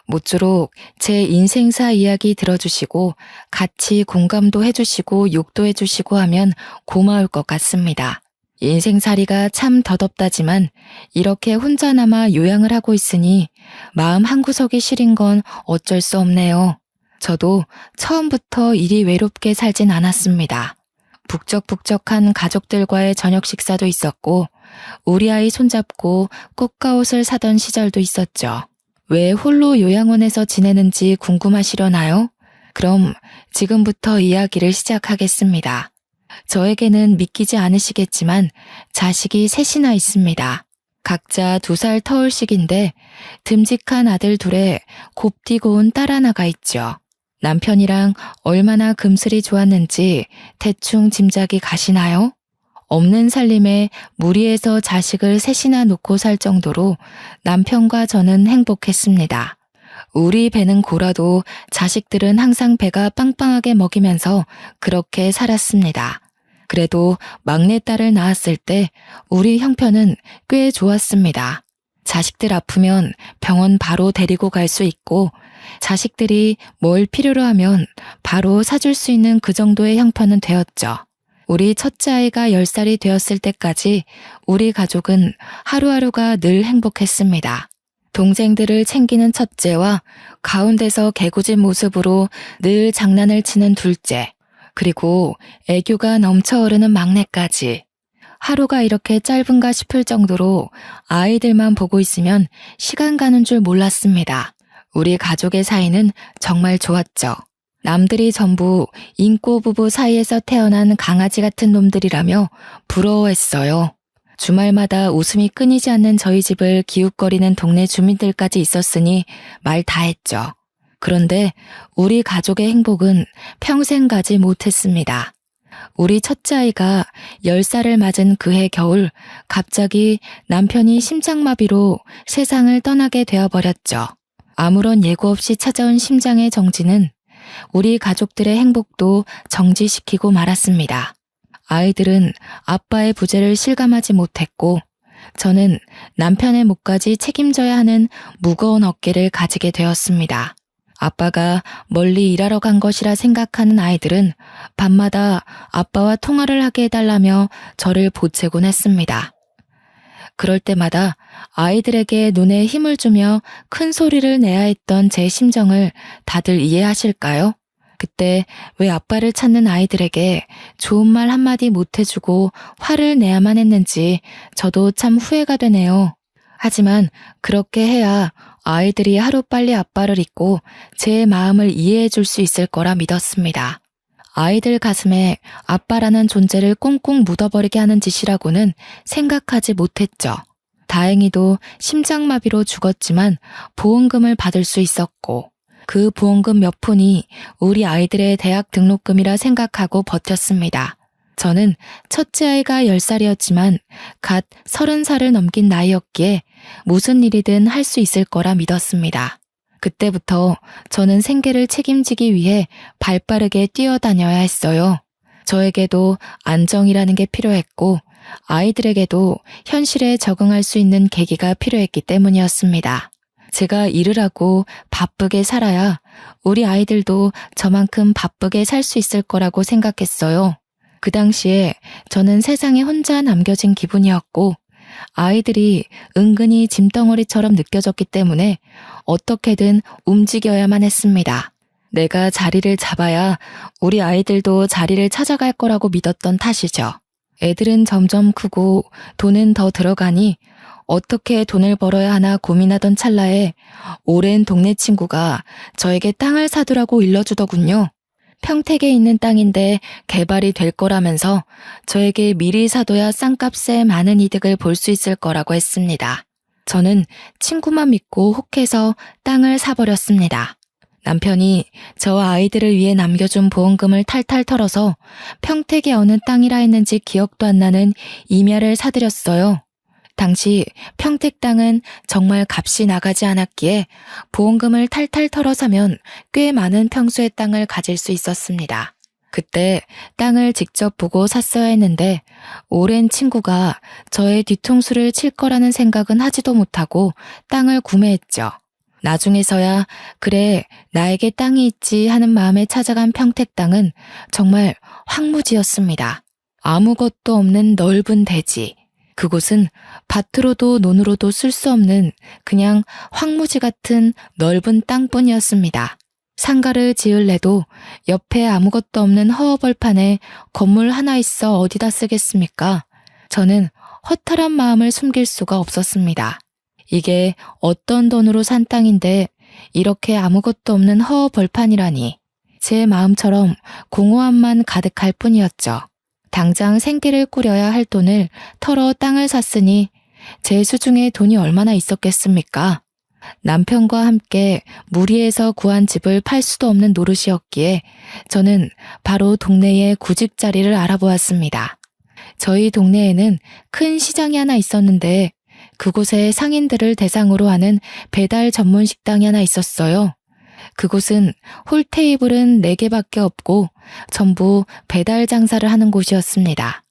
모쪼록 제 인생사 이야기 들어주시고 같이 공감도 해주시고 욕도 해주시고 하면 고마울 것 같습니다. 인생살이가 참 더덥다지만 이렇게 혼자나마 요양을 하고 있으니 마음 한구석이 시린 건 어쩔 수 없네요. 저도 처음부터 이리 외롭게 살진 않았습니다. 북적북적한 가족들과의 저녁 식사도 있었고 우리 아이 손잡고 꽃가옷을 사던 시절도 있었죠. 왜 홀로 요양원에서 지내는지 궁금하시려나요? 그럼 지금부터 이야기를 시작하겠습니다. 저에게는 믿기지 않으시겠지만 자식이 셋이나 있습니다. 각자 2살 터울씩인데 듬직한 아들 둘에 곱디고 온 딸 하나가 있죠. 남편이랑 얼마나 금슬이 좋았는지 대충 짐작이 가시나요? 없는 살림에 무리해서 자식을 셋이나 놓고 살 정도로 남편과 저는 행복했습니다. 우리 배는 고라도 자식들은 항상 배가 빵빵하게 먹이면서 그렇게 살았습니다. 그래도 막내딸을 낳았을 때 우리 형편은 꽤 좋았습니다. 자식들 아프면 병원 바로 데리고 갈 수 있고 자식들이 뭘 필요로 하면 바로 사줄 수 있는 그 정도의 형편은 되었죠. 우리 첫째 아이가 10살이 되었을 때까지 우리 가족은 하루하루가 늘 행복했습니다. 동생들을 챙기는 첫째와 가운데서 개구진 모습으로 늘 장난을 치는 둘째, 그리고 애교가 넘쳐 흐르는 막내까지. 하루가 이렇게 짧은가 싶을 정도로 아이들만 보고 있으면 시간 가는 줄 몰랐습니다. 우리 가족의 사이는 정말 좋았죠. 남들이 전부 인꼬 부부 사이에서 태어난 강아지 같은 놈들이라며 부러워했어요. 주말마다 웃음이 끊이지 않는 저희 집을 기웃거리는 동네 주민들까지 있었으니 말 다 했죠. 그런데 우리 가족의 행복은 평생 가지 못했습니다. 우리 첫째 아이가 10살을 맞은 그해 겨울 갑자기 남편이 심장마비로 세상을 떠나게 되어버렸죠. 아무런 예고 없이 찾아온 심장의 정지는 우리 가족들의 행복도 정지시키고 말았습니다. 아이들은 아빠의 부재를 실감하지 못했고 저는 남편의 몫까지 책임져야 하는 무거운 어깨를 가지게 되었습니다. 아빠가 멀리 일하러 간 것이라 생각하는 아이들은 밤마다 아빠와 통화를 하게 해달라며 저를 보채곤 했습니다. 그럴 때마다 아이들에게 눈에 힘을 주며 큰 소리를 내야 했던 제 심정을 다들 이해하실까요? 그때 왜 아빠를 찾는 아이들에게 좋은 말 한마디 못해주고 화를 내야만 했는지 저도 참 후회가 되네요. 하지만 그렇게 해야 아이들이 하루빨리 아빠를 잊고 제 마음을 이해해 줄 수 있을 거라 믿었습니다. 아이들 가슴에 아빠라는 존재를 꽁꽁 묻어버리게 하는 짓이라고는 생각하지 못했죠. 다행히도 심장마비로 죽었지만 보험금을 받을 수 있었고 그 보험금 몇 푼이 우리 아이들의 대학 등록금이라 생각하고 버텼습니다. 저는 첫째 아이가 10살이었지만 갓 30살을 넘긴 나이였기에 무슨 일이든 할 수 있을 거라 믿었습니다. 그때부터 저는 생계를 책임지기 위해 발빠르게 뛰어다녀야 했어요. 저에게도 안정이라는 게 필요했고 아이들에게도 현실에 적응할 수 있는 계기가 필요했기 때문이었습니다. 제가 일을 하고 바쁘게 살아야 우리 아이들도 저만큼 바쁘게 살 수 있을 거라고 생각했어요. 그 당시에 저는 세상에 혼자 남겨진 기분이었고 아이들이 은근히 짐덩어리처럼 느껴졌기 때문에 어떻게든 움직여야만 했습니다. 내가 자리를 잡아야 우리 아이들도 자리를 찾아갈 거라고 믿었던 탓이죠. 애들은 점점 크고 돈은 더 들어가니 어떻게 돈을 벌어야 하나 고민하던 찰나에 오랜 동네 친구가 저에게 땅을 사두라고 일러주더군요. 평택에 있는 땅인데 개발이 될 거라면서 저에게 미리 사둬야 싼값에 많은 이득을 볼 수 있을 거라고 했습니다. 저는 친구만 믿고 혹해서 땅을 사버렸습니다. 남편이 저와 아이들을 위해 남겨준 보험금을 탈탈 털어서 평택의 어느 땅이라 했는지 기억도 안 나는 임야를 사들였어요. 당시 평택 땅은 정말 값이 나가지 않았기에 보험금을 탈탈 털어 사면 꽤 많은 평수의 땅을 가질 수 있었습니다. 그때 땅을 직접 보고 샀어야 했는데 오랜 친구가 저의 뒤통수를 칠 거라는 생각은 하지도 못하고 땅을 구매했죠. 나중에서야 그래 나에게 땅이 있지 하는 마음에 찾아간 평택 땅은 정말 황무지였습니다. 아무것도 없는 넓은 대지. 그곳은 밭으로도 논으로도 쓸 수 없는 그냥 황무지 같은 넓은 땅뿐이었습니다. 상가를 지을래도 옆에 아무것도 없는 허허벌판에 건물 하나 있어 어디다 쓰겠습니까? 저는 허탈한 마음을 숨길 수가 없었습니다. 이게 어떤 돈으로 산 땅인데 이렇게 아무것도 없는 허허벌판이라니. 제 마음처럼 공허함만 가득할 뿐이었죠. 당장 생계를 꾸려야 할 돈을 털어 땅을 샀으니 제 수중에 돈이 얼마나 있었겠습니까? 남편과 함께 무리해서 구한 집을 팔 수도 없는 노릇이었기에 저는 바로 동네의 구직 자리를 알아보았습니다. 저희 동네에는 큰 시장이 하나 있었는데 그곳에 상인들을 대상으로 하는 배달 전문 식당이 하나 있었어요. 그곳은 홀 테이블은 4개밖에 없고 전부 배달 장사를 하는 곳이었습니다.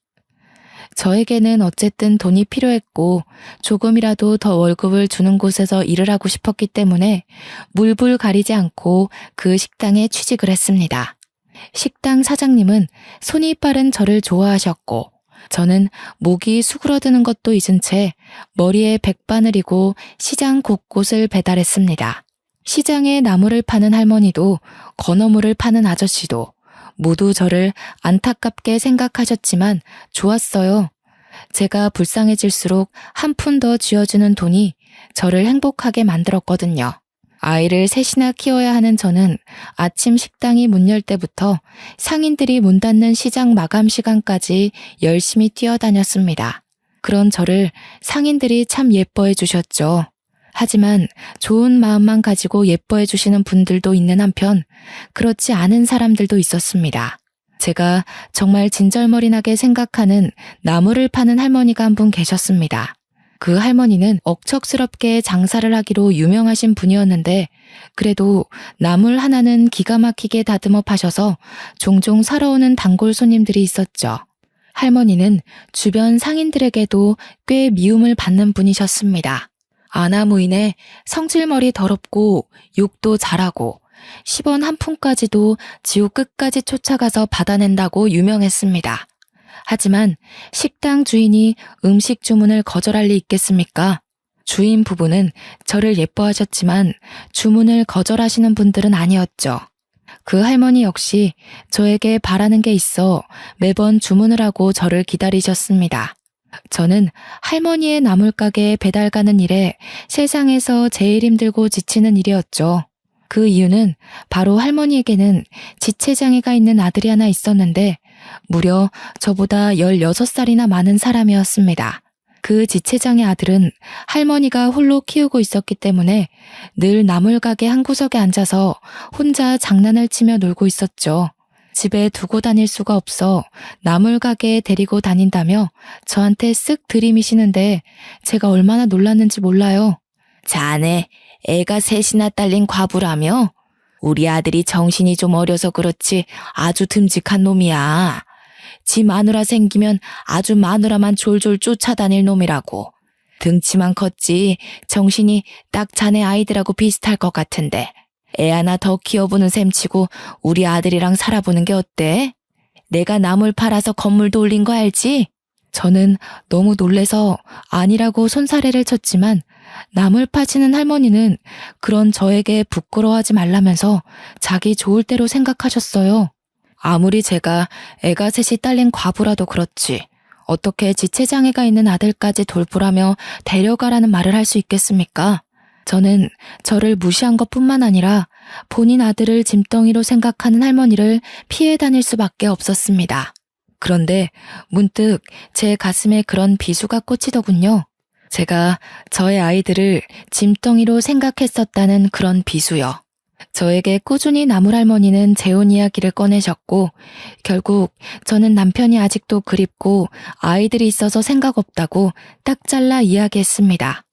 저에게는 어쨌든 돈이 필요했고 조금이라도 더 월급을 주는 곳에서 일을 하고 싶었기 때문에 물불 가리지 않고 그 식당에 취직을 했습니다. 식당 사장님은 손이 빠른 저를 좋아하셨고 저는 목이 수그러드는 것도 잊은 채 머리에 백바늘이고 시장 곳곳을 배달했습니다. 시장에 나무를 파는 할머니도 건어물을 파는 아저씨도 모두 저를 안타깝게 생각하셨지만 좋았어요. 제가 불쌍해질수록 한 푼 더 쥐어주는 돈이 저를 행복하게 만들었거든요. 아이를 셋이나 키워야 하는 저는 아침 식당이 문 열 때부터 상인들이 문 닫는 시장 마감 시간까지 열심히 뛰어다녔습니다. 그런 저를 상인들이 참 예뻐해 주셨죠. 하지만 좋은 마음만 가지고 예뻐해 주시는 분들도 있는 한편 그렇지 않은 사람들도 있었습니다. 제가 정말 진절머리나게 생각하는 나무를 파는 할머니가 한 분 계셨습니다. 그 할머니는 억척스럽게 장사를 하기로 유명하신 분이었는데 그래도 나물 하나는 기가 막히게 다듬어 파셔서 종종 사러 오는 단골 손님들이 있었죠. 할머니는 주변 상인들에게도 꽤 미움을 받는 분이셨습니다. 아나무인에 성질머리 더럽고 욕도 잘하고 10원 한 푼까지도 지옥 끝까지 쫓아가서 받아낸다고 유명했습니다. 하지만 식당 주인이 음식 주문을 거절할 리 있겠습니까? 주인 부부는 저를 예뻐하셨지만 주문을 거절하시는 분들은 아니었죠. 그 할머니 역시 저에게 바라는 게 있어 매번 주문을 하고 저를 기다리셨습니다. 저는 할머니의 나물가게 배달 가는 일에 세상에서 제일 힘들고 지치는 일이었죠. 그 이유는 바로 할머니에게는 지체장애가 있는 아들이 하나 있었는데 무려 저보다 16살이나 많은 사람이었습니다. 그 지체장애 아들은 할머니가 홀로 키우고 있었기 때문에 늘 나물가게 한 구석에 앉아서 혼자 장난을 치며 놀고 있었죠. 집에 두고 다닐 수가 없어 나물가게에 데리고 다닌다며 저한테 쓱 들이미시는데 제가 얼마나 놀랐는지 몰라요. 자네, 애가 셋이나 딸린 과부라며? 우리 아들이 정신이 좀 어려서 그렇지 아주 듬직한 놈이야. 지 마누라 생기면 아주 마누라만 졸졸 쫓아다닐 놈이라고. 등치만 컸지 정신이 딱 자네 아이들하고 비슷할 것 같은데 애 하나 더 키워보는 셈치고 우리 아들이랑 살아보는 게 어때? 내가 나물 팔아서 건물도 올린 거 알지? 저는 너무 놀래서 아니라고 손사래를 쳤지만 나물 파시는 할머니는 그런 저에게 부끄러워하지 말라면서 자기 좋을 대로 생각하셨어요. 아무리 제가 애가 셋이 딸린 과부라도 그렇지 어떻게 지체장애가 있는 아들까지 돌보라며 데려가라는 말을 할 수 있겠습니까? 저는 저를 무시한 것뿐만 아니라 본인 아들을 짐덩이로 생각하는 할머니를 피해 다닐 수밖에 없었습니다. 그런데 문득 제 가슴에 그런 비수가 꽂히더군요. 제가 저의 아이들을 짐덩이로 생각했었다는 그런 비수요. 저에게 꾸준히 나물할머니는 재혼 이야기를 꺼내셨고 결국 저는 남편이 아직도 그립고 아이들이 있어서 생각 없다고 딱 잘라 이야기했습니다.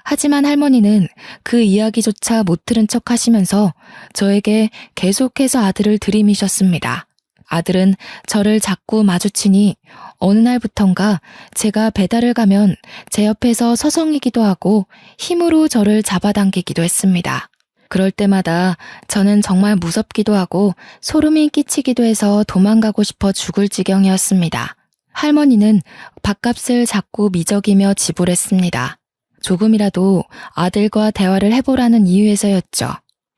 하지만 할머니는 그 이야기조차 못 들은 척 하시면서 저에게 계속해서 아들을 들이미셨습니다. 아들은 저를 자꾸 마주치니 어느 날부턴가 제가 배달을 가면 제 옆에서 서성이기도 하고 힘으로 저를 잡아당기기도 했습니다. 그럴 때마다 저는 정말 무섭기도 하고 소름이 끼치기도 해서 도망가고 싶어 죽을 지경이었습니다. 할머니는 밥값을 자꾸 미적이며 지불했습니다. 조금이라도 아들과 대화를 해보라는 이유에서였죠.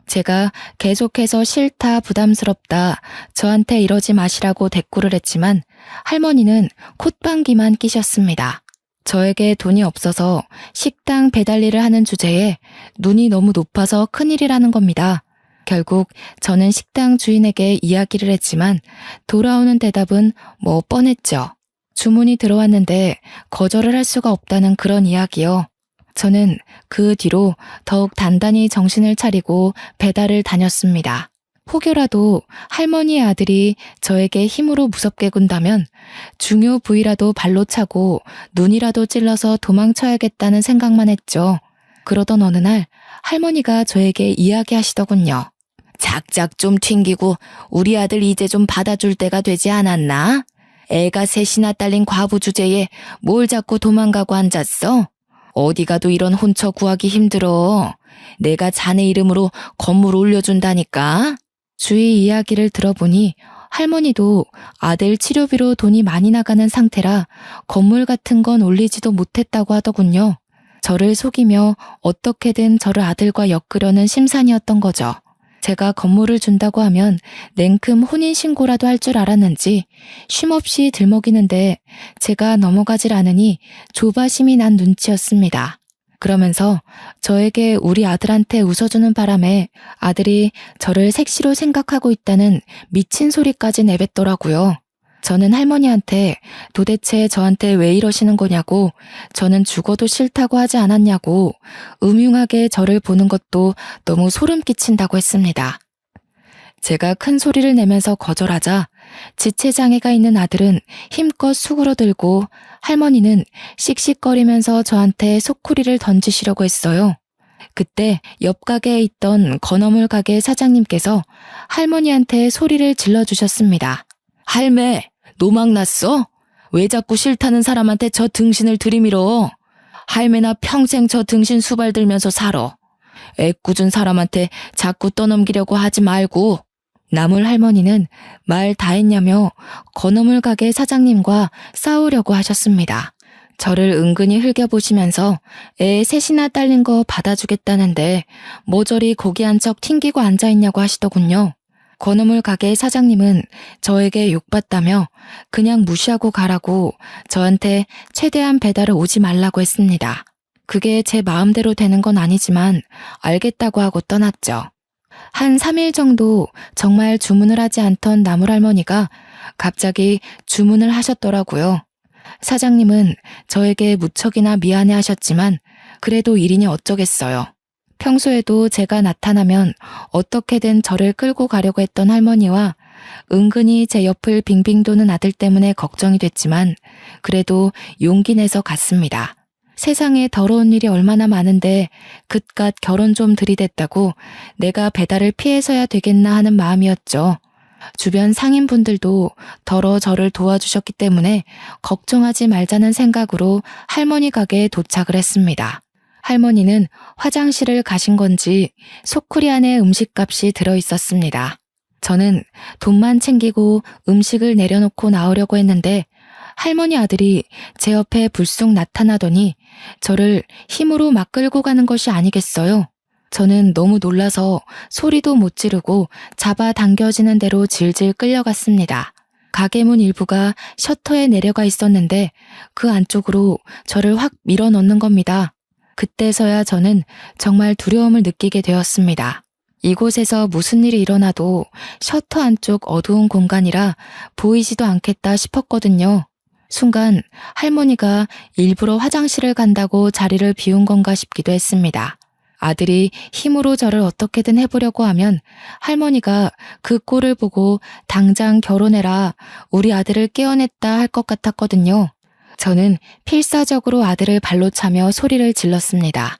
제가 계속해서 싫다, 부담스럽다, 저한테 이러지 마시라고 대꾸를 했지만 할머니는 콧방귀만 끼셨습니다. 저에게 돈이 없어서 식당 배달 일을 하는 주제에 눈이 너무 높아서 큰일이라는 겁니다. 결국 저는 식당 주인에게 이야기를 했지만 돌아오는 대답은 뭐 뻔했죠. 주문이 들어왔는데 거절을 할 수가 없다는 그런 이야기요. 저는 그 뒤로 더욱 단단히 정신을 차리고 배달을 다녔습니다. 혹여라도 할머니의 아들이 저에게 힘으로 무섭게 군다면 중요 부위라도 발로 차고 눈이라도 찔러서 도망쳐야겠다는 생각만 했죠. 그러던 어느 날 할머니가 저에게 이야기하시더군요. 작작 좀 튕기고 우리 아들 이제 좀 받아줄 때가 되지 않았나? 애가 셋이나 딸린 과부 주제에 뭘 자꾸 도망가고 앉았어? 어디 가도 이런 혼처 구하기 힘들어. 내가 자네 이름으로 건물 올려준다니까. 주위 이야기를 들어보니 할머니도 아들 치료비로 돈이 많이 나가는 상태라 건물 같은 건 올리지도 못했다고 하더군요. 저를 속이며 어떻게든 저를 아들과 엮으려는 심산이었던 거죠. 제가 건물을 준다고 하면 냉큼 혼인신고라도 할 줄 알았는지 쉼없이 들먹이는데 제가 넘어가질 않으니 조바심이 난 눈치였습니다. 그러면서 저에게 우리 아들한테 웃어주는 바람에 아들이 저를 색시로 생각하고 있다는 미친 소리까지 내뱉더라고요. 저는 할머니한테 도대체 저한테 왜 이러시는 거냐고, 저는 죽어도 싫다고 하지 않았냐고 음흉하게 저를 보는 것도 너무 소름 끼친다고 했습니다. 제가 큰 소리를 내면서 거절하자 지체장애가 있는 아들은 힘껏 수그러들고 할머니는 씩씩거리면서 저한테 소쿠리를 던지시려고 했어요. 그때 옆 가게에 있던 건어물 가게 사장님께서 할머니한테 소리를 질러주셨습니다. 할매, 노망 났어? 왜 자꾸 싫다는 사람한테 저 등신을 들이밀어? 할매나 평생 저 등신 수발 들면서 살아. 애꿎은 사람한테 자꾸 떠넘기려고 하지 말고. 나물 할머니는 말 다 했냐며 건어물 가게 사장님과 싸우려고 하셨습니다. 저를 은근히 흘겨보시면서 애 셋이나 딸린 거 받아주겠다는데 뭐 저리 고기 한 척 튕기고 앉아있냐고 하시더군요. 건어물 가게 사장님은 저에게 욕받다며 그냥 무시하고 가라고 저한테 최대한 배달을 오지 말라고 했습니다. 그게 제 마음대로 되는 건 아니지만 알겠다고 하고 떠났죠. 한 3일 정도 정말 주문을 하지 않던 나물할머니가 갑자기 주문을 하셨더라고요. 사장님은 저에게 무척이나 미안해 하셨지만 그래도 일이니 어쩌겠어요. 평소에도 제가 나타나면 어떻게든 저를 끌고 가려고 했던 할머니와 은근히 제 옆을 빙빙 도는 아들 때문에 걱정이 됐지만 그래도 용기 내서 갔습니다. 세상에 더러운 일이 얼마나 많은데 그깟 결혼 좀 들이댔다고 내가 배달을 피해서야 되겠나 하는 마음이었죠. 주변 상인분들도 더러 저를 도와주셨기 때문에 걱정하지 말자는 생각으로 할머니 가게에 도착을 했습니다. 할머니는 화장실을 가신 건지 소쿠리 안에 음식값이 들어있었습니다. 저는 돈만 챙기고 음식을 내려놓고 나오려고 했는데 할머니 아들이 제 옆에 불쑥 나타나더니 저를 힘으로 막 끌고 가는 것이 아니겠어요. 저는 너무 놀라서 소리도 못 지르고 잡아당겨지는 대로 질질 끌려갔습니다. 가게 문 일부가 셔터에 내려가 있었는데 그 안쪽으로 저를 확 밀어넣는 겁니다. 그때서야 저는 정말 두려움을 느끼게 되었습니다. 이곳에서 무슨 일이 일어나도 셔터 안쪽 어두운 공간이라 보이지도 않겠다 싶었거든요. 순간 할머니가 일부러 화장실을 간다고 자리를 비운 건가 싶기도 했습니다. 아들이 힘으로 저를 어떻게든 해보려고 하면 할머니가 그 꼴을 보고 당장 결혼해라, 우리 아들을 깨어냈다 할 것 같았거든요. 저는 필사적으로 아들을 발로 차며 소리를 질렀습니다.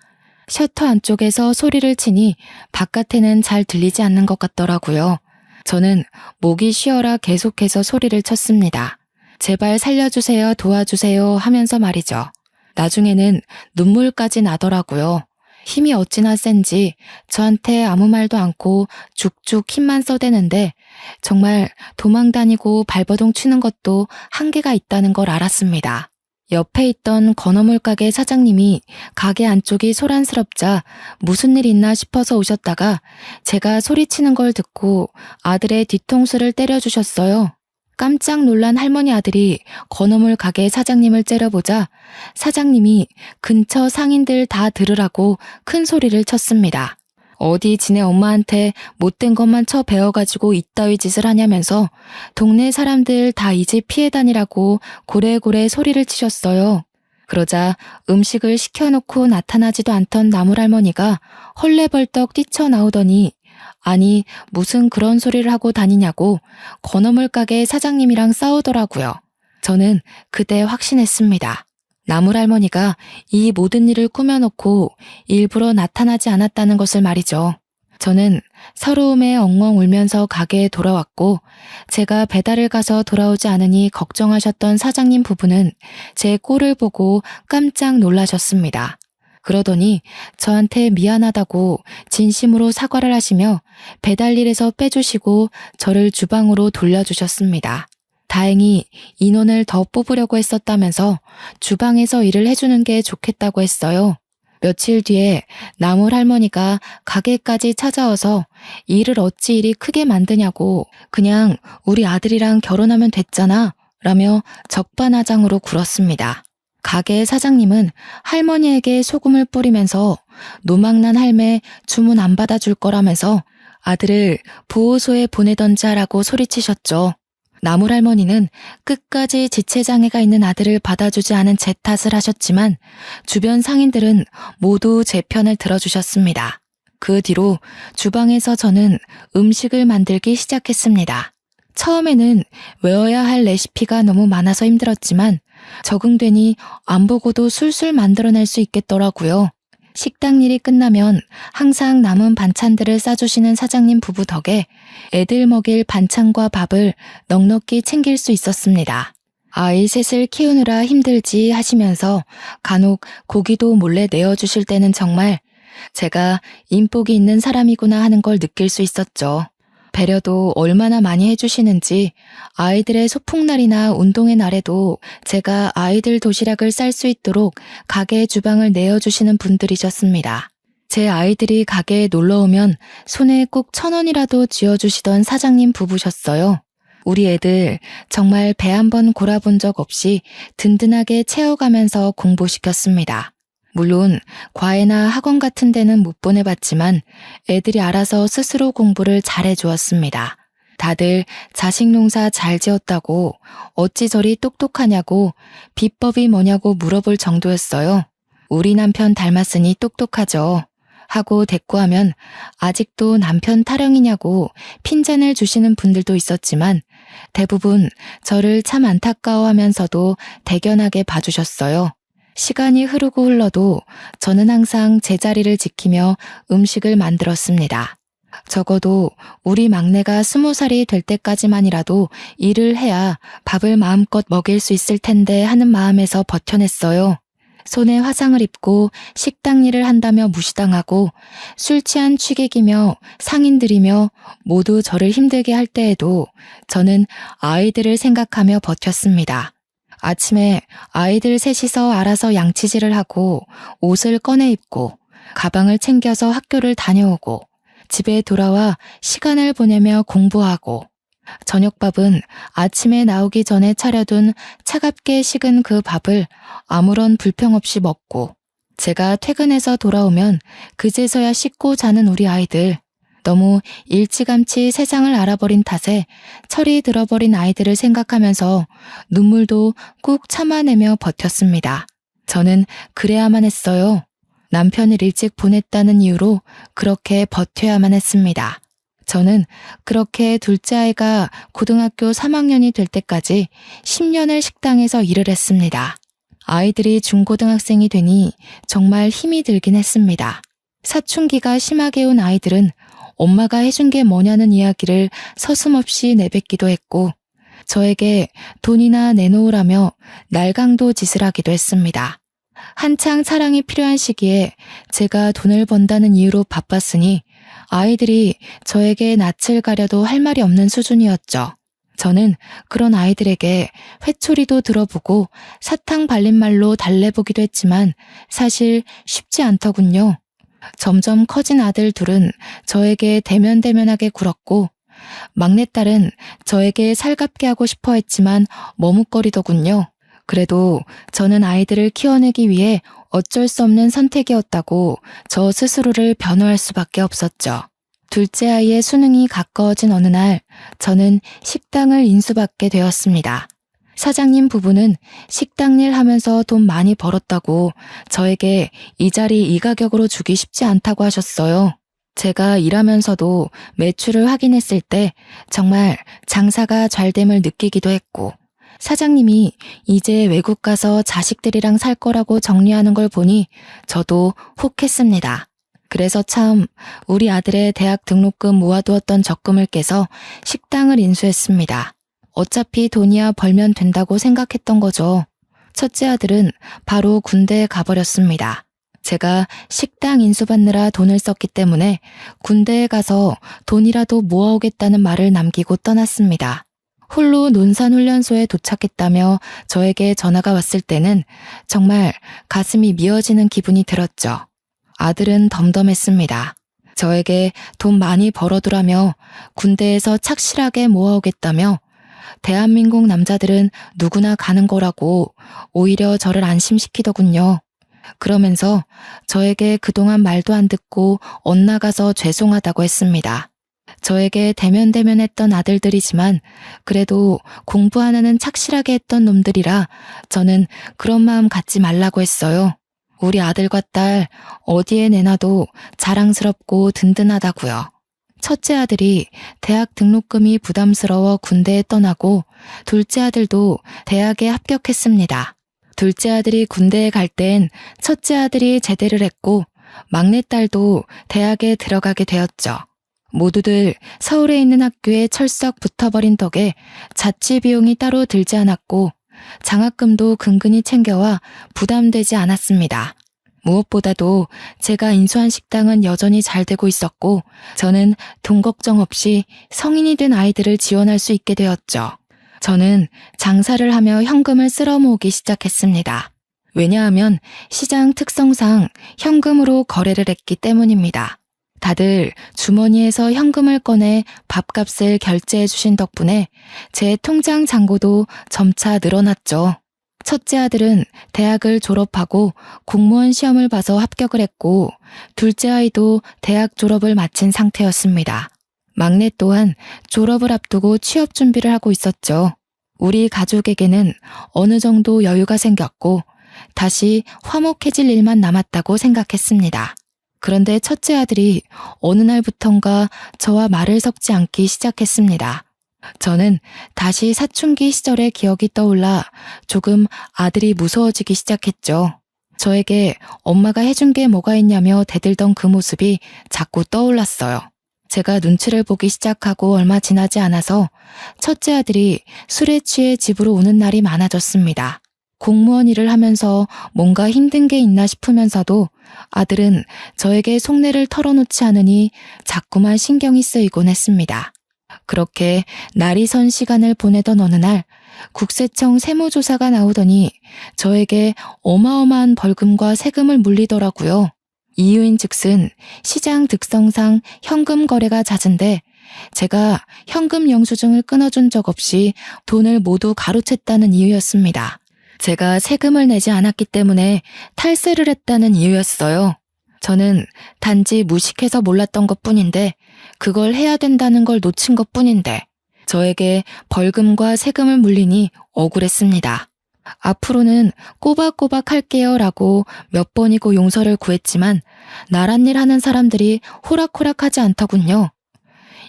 셔터 안쪽에서 소리를 치니 바깥에는 잘 들리지 않는 것 같더라고요. 저는 목이 쉬어라 계속해서 소리를 쳤습니다. 제발 살려주세요, 도와주세요 하면서 말이죠. 나중에는 눈물까지 나더라고요. 힘이 어찌나 센지 저한테 아무 말도 않고 죽죽 힘만 써대는데 정말 도망다니고 발버둥 치는 것도 한계가 있다는 걸 알았습니다. 옆에 있던 건어물 가게 사장님이 가게 안쪽이 소란스럽자 무슨 일 있나 싶어서 오셨다가 제가 소리치는 걸 듣고 아들의 뒤통수를 때려주셨어요. 깜짝 놀란 할머니 아들이 건어물 가게 사장님을 째려보자 사장님이 근처 상인들 다 들으라고 큰 소리를 쳤습니다. 어디 지네 엄마한테 못된 것만 쳐 배워가지고 이따위 짓을 하냐면서 동네 사람들 다 이 집 피해 다니라고 고래고래 소리를 치셨어요. 그러자 음식을 시켜놓고 나타나지도 않던 나물할머니가 헐레벌떡 뛰쳐나오더니 아니 무슨 그런 소리를 하고 다니냐고 건어물 가게 사장님이랑 싸우더라고요. 저는 그때 확신했습니다. 나물할머니가 이 모든 일을 꾸며놓고 일부러 나타나지 않았다는 것을 말이죠. 저는 서러움에 엉엉 울면서 가게에 돌아왔고 제가 배달을 가서 돌아오지 않으니 걱정하셨던 사장님 부부는 제 꼴을 보고 깜짝 놀라셨습니다. 그러더니 저한테 미안하다고 진심으로 사과를 하시며 배달일에서 빼주시고 저를 주방으로 돌려주셨습니다. 다행히 인원을 더 뽑으려고 했었다면서 주방에서 일을 해주는 게 좋겠다고 했어요. 며칠 뒤에 나물 할머니가 가게까지 찾아와서 일을 어찌 이리 크게 만드냐고 그냥 우리 아들이랑 결혼하면 됐잖아 라며 적반하장으로 굴었습니다. 가게 사장님은 할머니에게 소금을 뿌리면서 노망난 할매 주문 안 받아줄 거라면서 아들을 보호소에 보내던지 하라고 소리치셨죠. 나물 할머니는 끝까지 지체장애가 있는 아들을 받아주지 않은 제 탓을 하셨지만 주변 상인들은 모두 제 편을 들어주셨습니다. 그 뒤로 주방에서 저는 음식을 만들기 시작했습니다. 처음에는 외워야 할 레시피가 너무 많아서 힘들었지만 적응되니 안 보고도 술술 만들어낼 수 있겠더라고요. 식당 일이 끝나면 항상 남은 반찬들을 싸주시는 사장님 부부 덕에 애들 먹일 반찬과 밥을 넉넉히 챙길 수 있었습니다. 아이 셋을 키우느라 힘들지 하시면서 간혹 고기도 몰래 내어주실 때는 정말 제가 인복이 있는 사람이구나 하는 걸 느낄 수 있었죠. 배려도 얼마나 많이 해주시는지 아이들의 소풍날이나 운동회 날에도 제가 아이들 도시락을 쌀 수 있도록 가게 주방을 내어주시는 분들이셨습니다. 제 아이들이 가게에 놀러오면 손에 꼭 1,000원이라도 쥐어주시던 사장님 부부셨어요. 우리 애들 정말 배 한 번 골아본 적 없이 든든하게 채워가면서 공부시켰습니다. 물론 과외나 학원 같은 데는 못 보내봤지만 애들이 알아서 스스로 공부를 잘해주었습니다. 다들 자식 농사 잘 지었다고 어찌 저리 똑똑하냐고 비법이 뭐냐고 물어볼 정도였어요. 우리 남편 닮았으니 똑똑하죠. 하고 대꾸하면 아직도 남편 타령이냐고 핀잔을 주시는 분들도 있었지만 대부분 저를 참 안타까워하면서도 대견하게 봐주셨어요. 시간이 흐르고 흘러도 저는 항상 제자리를 지키며 음식을 만들었습니다. 적어도 우리 막내가 20살이 될 때까지만이라도 일을 해야 밥을 마음껏 먹일 수 있을 텐데 하는 마음에서 버텨냈어요. 손에 화상을 입고 식당 일을 한다며 무시당하고 술 취한 취객이며 상인들이며 모두 저를 힘들게 할 때에도 저는 아이들을 생각하며 버텼습니다. 아침에 아이들 셋이서 알아서 양치질을 하고 옷을 꺼내 입고 가방을 챙겨서 학교를 다녀오고 집에 돌아와 시간을 보내며 공부하고 저녁밥은 아침에 나오기 전에 차려둔 차갑게 식은 그 밥을 아무런 불평 없이 먹고 제가 퇴근해서 돌아오면 그제서야 씻고 자는 우리 아이들. 너무 일찌감치 세상을 알아버린 탓에 철이 들어버린 아이들을 생각하면서 눈물도 꾹 참아내며 버텼습니다. 저는 그래야만 했어요. 남편을 일찍 보냈다는 이유로 그렇게 버텨야만 했습니다. 저는 그렇게 둘째 아이가 고등학교 3학년이 될 때까지 10년을 식당에서 일을 했습니다. 아이들이 중고등학생이 되니 정말 힘이 들긴 했습니다. 사춘기가 심하게 온 아이들은 엄마가 해준 게 뭐냐는 이야기를 서슴없이 내뱉기도 했고 저에게 돈이나 내놓으라며 날강도 짓을 하기도 했습니다. 한창 사랑이 필요한 시기에 제가 돈을 번다는 이유로 바빴으니 아이들이 저에게 낯을 가려도 할 말이 없는 수준이었죠. 저는 그런 아이들에게 회초리도 들어보고 사탕 발린 말로 달래보기도 했지만 사실 쉽지 않더군요. 점점 커진 아들 둘은 저에게 대면대면하게 굴었고 막내딸은 저에게 살갑게 하고 싶어 했지만 머뭇거리더군요. 그래도 저는 아이들을 키워내기 위해 어쩔 수 없는 선택이었다고 저 스스로를 변호할 수밖에 없었죠. 둘째 아이의 수능이 가까워진 어느 날 저는 식당을 인수받게 되었습니다. 사장님 부부는 식당 일 하면서 돈 많이 벌었다고 저에게 이 자리 이 가격으로 주기 쉽지 않다고 하셨어요. 제가 일하면서도 매출을 확인했을 때 정말 장사가 잘 됨을 느끼기도 했고 사장님이 이제 외국 가서 자식들이랑 살 거라고 정리하는 걸 보니 저도 혹했습니다. 그래서 참 우리 아들의 대학 등록금 모아두었던 적금을 깨서 식당을 인수했습니다. 어차피 돈이야 벌면 된다고 생각했던 거죠. 첫째 아들은 바로 군대에 가버렸습니다. 제가 식당 인수받느라 돈을 썼기 때문에 군대에 가서 돈이라도 모아오겠다는 말을 남기고 떠났습니다. 홀로 논산훈련소에 도착했다며 저에게 전화가 왔을 때는 정말 가슴이 미어지는 기분이 들었죠. 아들은 덤덤했습니다. 저에게 돈 많이 벌어두라며 군대에서 착실하게 모아오겠다며 대한민국 남자들은 누구나 가는 거라고 오히려 저를 안심시키더군요. 그러면서 저에게 그동안 말도 안 듣고 엇나가서 죄송하다고 했습니다. 저에게 대면대면했던 아들들이지만 그래도 공부 하나는 착실하게 했던 놈들이라 저는 그런 마음 갖지 말라고 했어요. 우리 아들과 딸 어디에 내놔도 자랑스럽고 든든하다고요. 첫째 아들이 대학 등록금이 부담스러워 군대에 떠나고 둘째 아들도 대학에 합격했습니다. 둘째 아들이 군대에 갈 땐 첫째 아들이 제대를 했고 막내딸도 대학에 들어가게 되었죠. 모두들 서울에 있는 학교에 철썩 붙어버린 덕에 자취 비용이 따로 들지 않았고 장학금도 근근히 챙겨와 부담되지 않았습니다. 무엇보다도 제가 인수한 식당은 여전히 잘 되고 있었고 저는 돈 걱정 없이 성인이 된 아이들을 지원할 수 있게 되었죠. 저는 장사를 하며 현금을 쓸어 모으기 시작했습니다. 왜냐하면 시장 특성상 현금으로 거래를 했기 때문입니다. 다들 주머니에서 현금을 꺼내 밥값을 결제해 주신 덕분에 제 통장 잔고도 점차 늘어났죠. 첫째 아들은 대학을 졸업하고 공무원 시험을 봐서 합격을 했고 둘째 아이도 대학 졸업을 마친 상태였습니다. 막내 또한 졸업을 앞두고 취업 준비를 하고 있었죠. 우리 가족에게는 어느 정도 여유가 생겼고 다시 화목해질 일만 남았다고 생각했습니다. 그런데 첫째 아들이 어느 날부턴가 저와 말을 섞지 않기 시작했습니다. 저는 다시 사춘기 시절의 기억이 떠올라 조금 아들이 무서워지기 시작했죠. 저에게 엄마가 해준 게 뭐가 있냐며 대들던 그 모습이 자꾸 떠올랐어요. 제가 눈치를 보기 시작하고 얼마 지나지 않아서 첫째 아들이 술에 취해 집으로 오는 날이 많아졌습니다. 공무원 일을 하면서 뭔가 힘든 게 있나 싶으면서도 아들은 저에게 속내를 털어놓지 않으니 자꾸만 신경이 쓰이곤 했습니다. 그렇게 날이 선 시간을 보내던 어느 날 국세청 세무조사가 나오더니 저에게 어마어마한 벌금과 세금을 물리더라고요. 이유인즉슨 시장 특성상 현금 거래가 잦은데 제가 현금 영수증을 끊어준 적 없이 돈을 모두 가로챘다는 이유였습니다. 제가 세금을 내지 않았기 때문에 탈세를 했다는 이유였어요. 저는 단지 무식해서 몰랐던 것뿐인데 그걸 해야 된다는 걸 놓친 것뿐인데 저에게 벌금과 세금을 물리니 억울했습니다. 앞으로는 꼬박꼬박 할게요 라고 몇 번이고 용서를 구했지만 나란 일 하는 사람들이 호락호락하지 않더군요.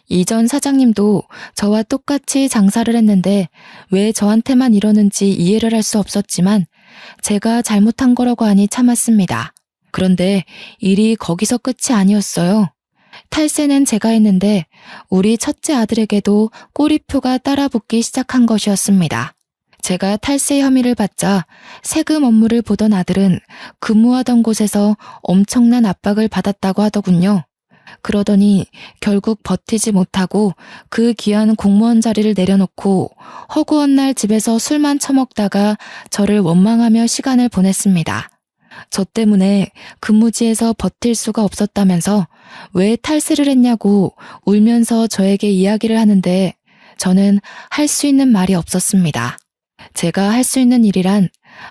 이전 사장님도 저와 똑같이 장사를 했는데 왜 저한테만 이러는지 이해를 할 수 없었지만 제가 잘못한 거라고 하니 참았습니다. 그런데 일이 거기서 끝이 아니었어요. 탈세는 제가 했는데 우리 첫째 아들에게도 꼬리표가 따라붙기 시작한 것이었습니다. 제가 탈세 혐의를 받자 세금 업무를 보던 아들은 근무하던 곳에서 엄청난 압박을 받았다고 하더군요. 그러더니 결국 버티지 못하고 그 귀한 공무원 자리를 내려놓고 허구한 날 집에서 술만 처먹다가 저를 원망하며 시간을 보냈습니다. 저 때문에 근무지에서 버틸 수가 없었다면서 왜 탈세를 했냐고 울면서 저에게 이야기를 하는데 저는 할 수 있는 말이 없었습니다. 제가 할 수 있는 일이란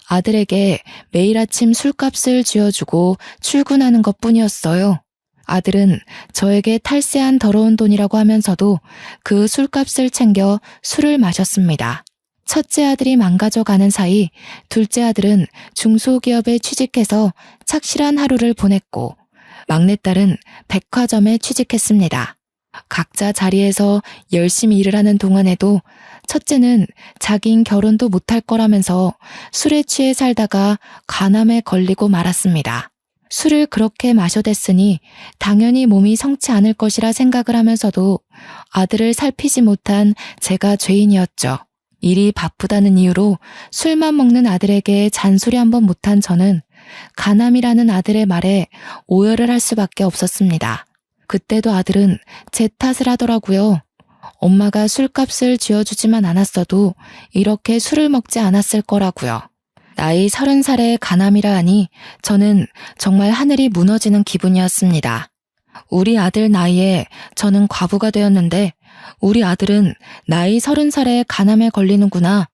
아들에게 매일 아침 술값을 쥐어주고 출근하는 것뿐이었어요. 아들은 저에게 탈세한 더러운 돈이라고 하면서도 그 술값을 챙겨 술을 마셨습니다. 첫째 아들이 망가져가는 사이 둘째 아들은 중소기업에 취직해서 착실한 하루를 보냈고 막내딸은 백화점에 취직했습니다. 각자 자리에서 열심히 일을 하는 동안에도 첫째는 자긴 결혼도 못할 거라면서 술에 취해 살다가 간암에 걸리고 말았습니다. 술을 그렇게 마셔댔으니 당연히 몸이 성치 않을 것이라 생각을 하면서도 아들을 살피지 못한 제가 죄인이었죠. 일이 바쁘다는 이유로 술만 먹는 아들에게 잔소리 한번 못한 저는 가남이라는 아들의 말에 오열을 할 수밖에 없었습니다. 그때도 아들은 제 탓을 하더라고요. 엄마가 술값을 쥐어주지만 않았어도 이렇게 술을 먹지 않았을 거라고요. 나이 30살의 가남이라 하니 저는 정말 하늘이 무너지는 기분이었습니다. 우리 아들 나이에 저는 과부가 되었는데 우리 아들은 나이 30살에 가남에 걸리는구나.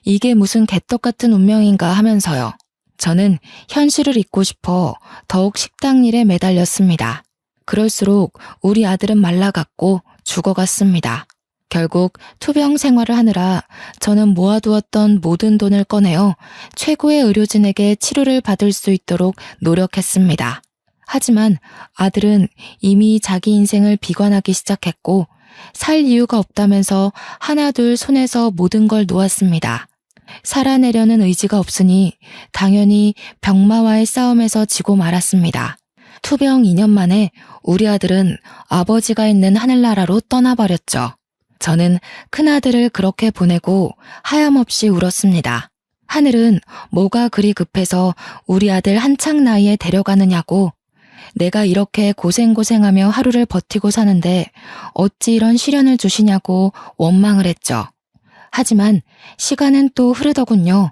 이게 무슨 개떡 같은 운명인가 하면서요. 저는 현실을 잊고 싶어 더욱 식당 일에 매달렸습니다. 그럴수록 우리 아들은 말라갔고 죽어갔습니다. 결국 투병 생활을 하느라 저는 모아두었던 모든 돈을 꺼내어 최고의 의료진에게 치료를 받을 수 있도록 노력했습니다. 하지만 아들은 이미 자기 인생을 비관하기 시작했고 살 이유가 없다면서 하나둘 손에서 모든 걸 놓았습니다. 살아내려는 의지가 없으니 당연히 병마와의 싸움에서 지고 말았습니다. 투병 2년 만에 우리 아들은 아버지가 있는 하늘나라로 떠나버렸죠. 저는 큰아들을 그렇게 보내고 하염없이 울었습니다. 하늘은 뭐가 그리 급해서 우리 아들 한창 나이에 데려가느냐고. 내가 이렇게 고생고생하며 하루를 버티고 사는데 어찌 이런 시련을 주시냐고 원망을 했죠. 하지만 시간은 또 흐르더군요.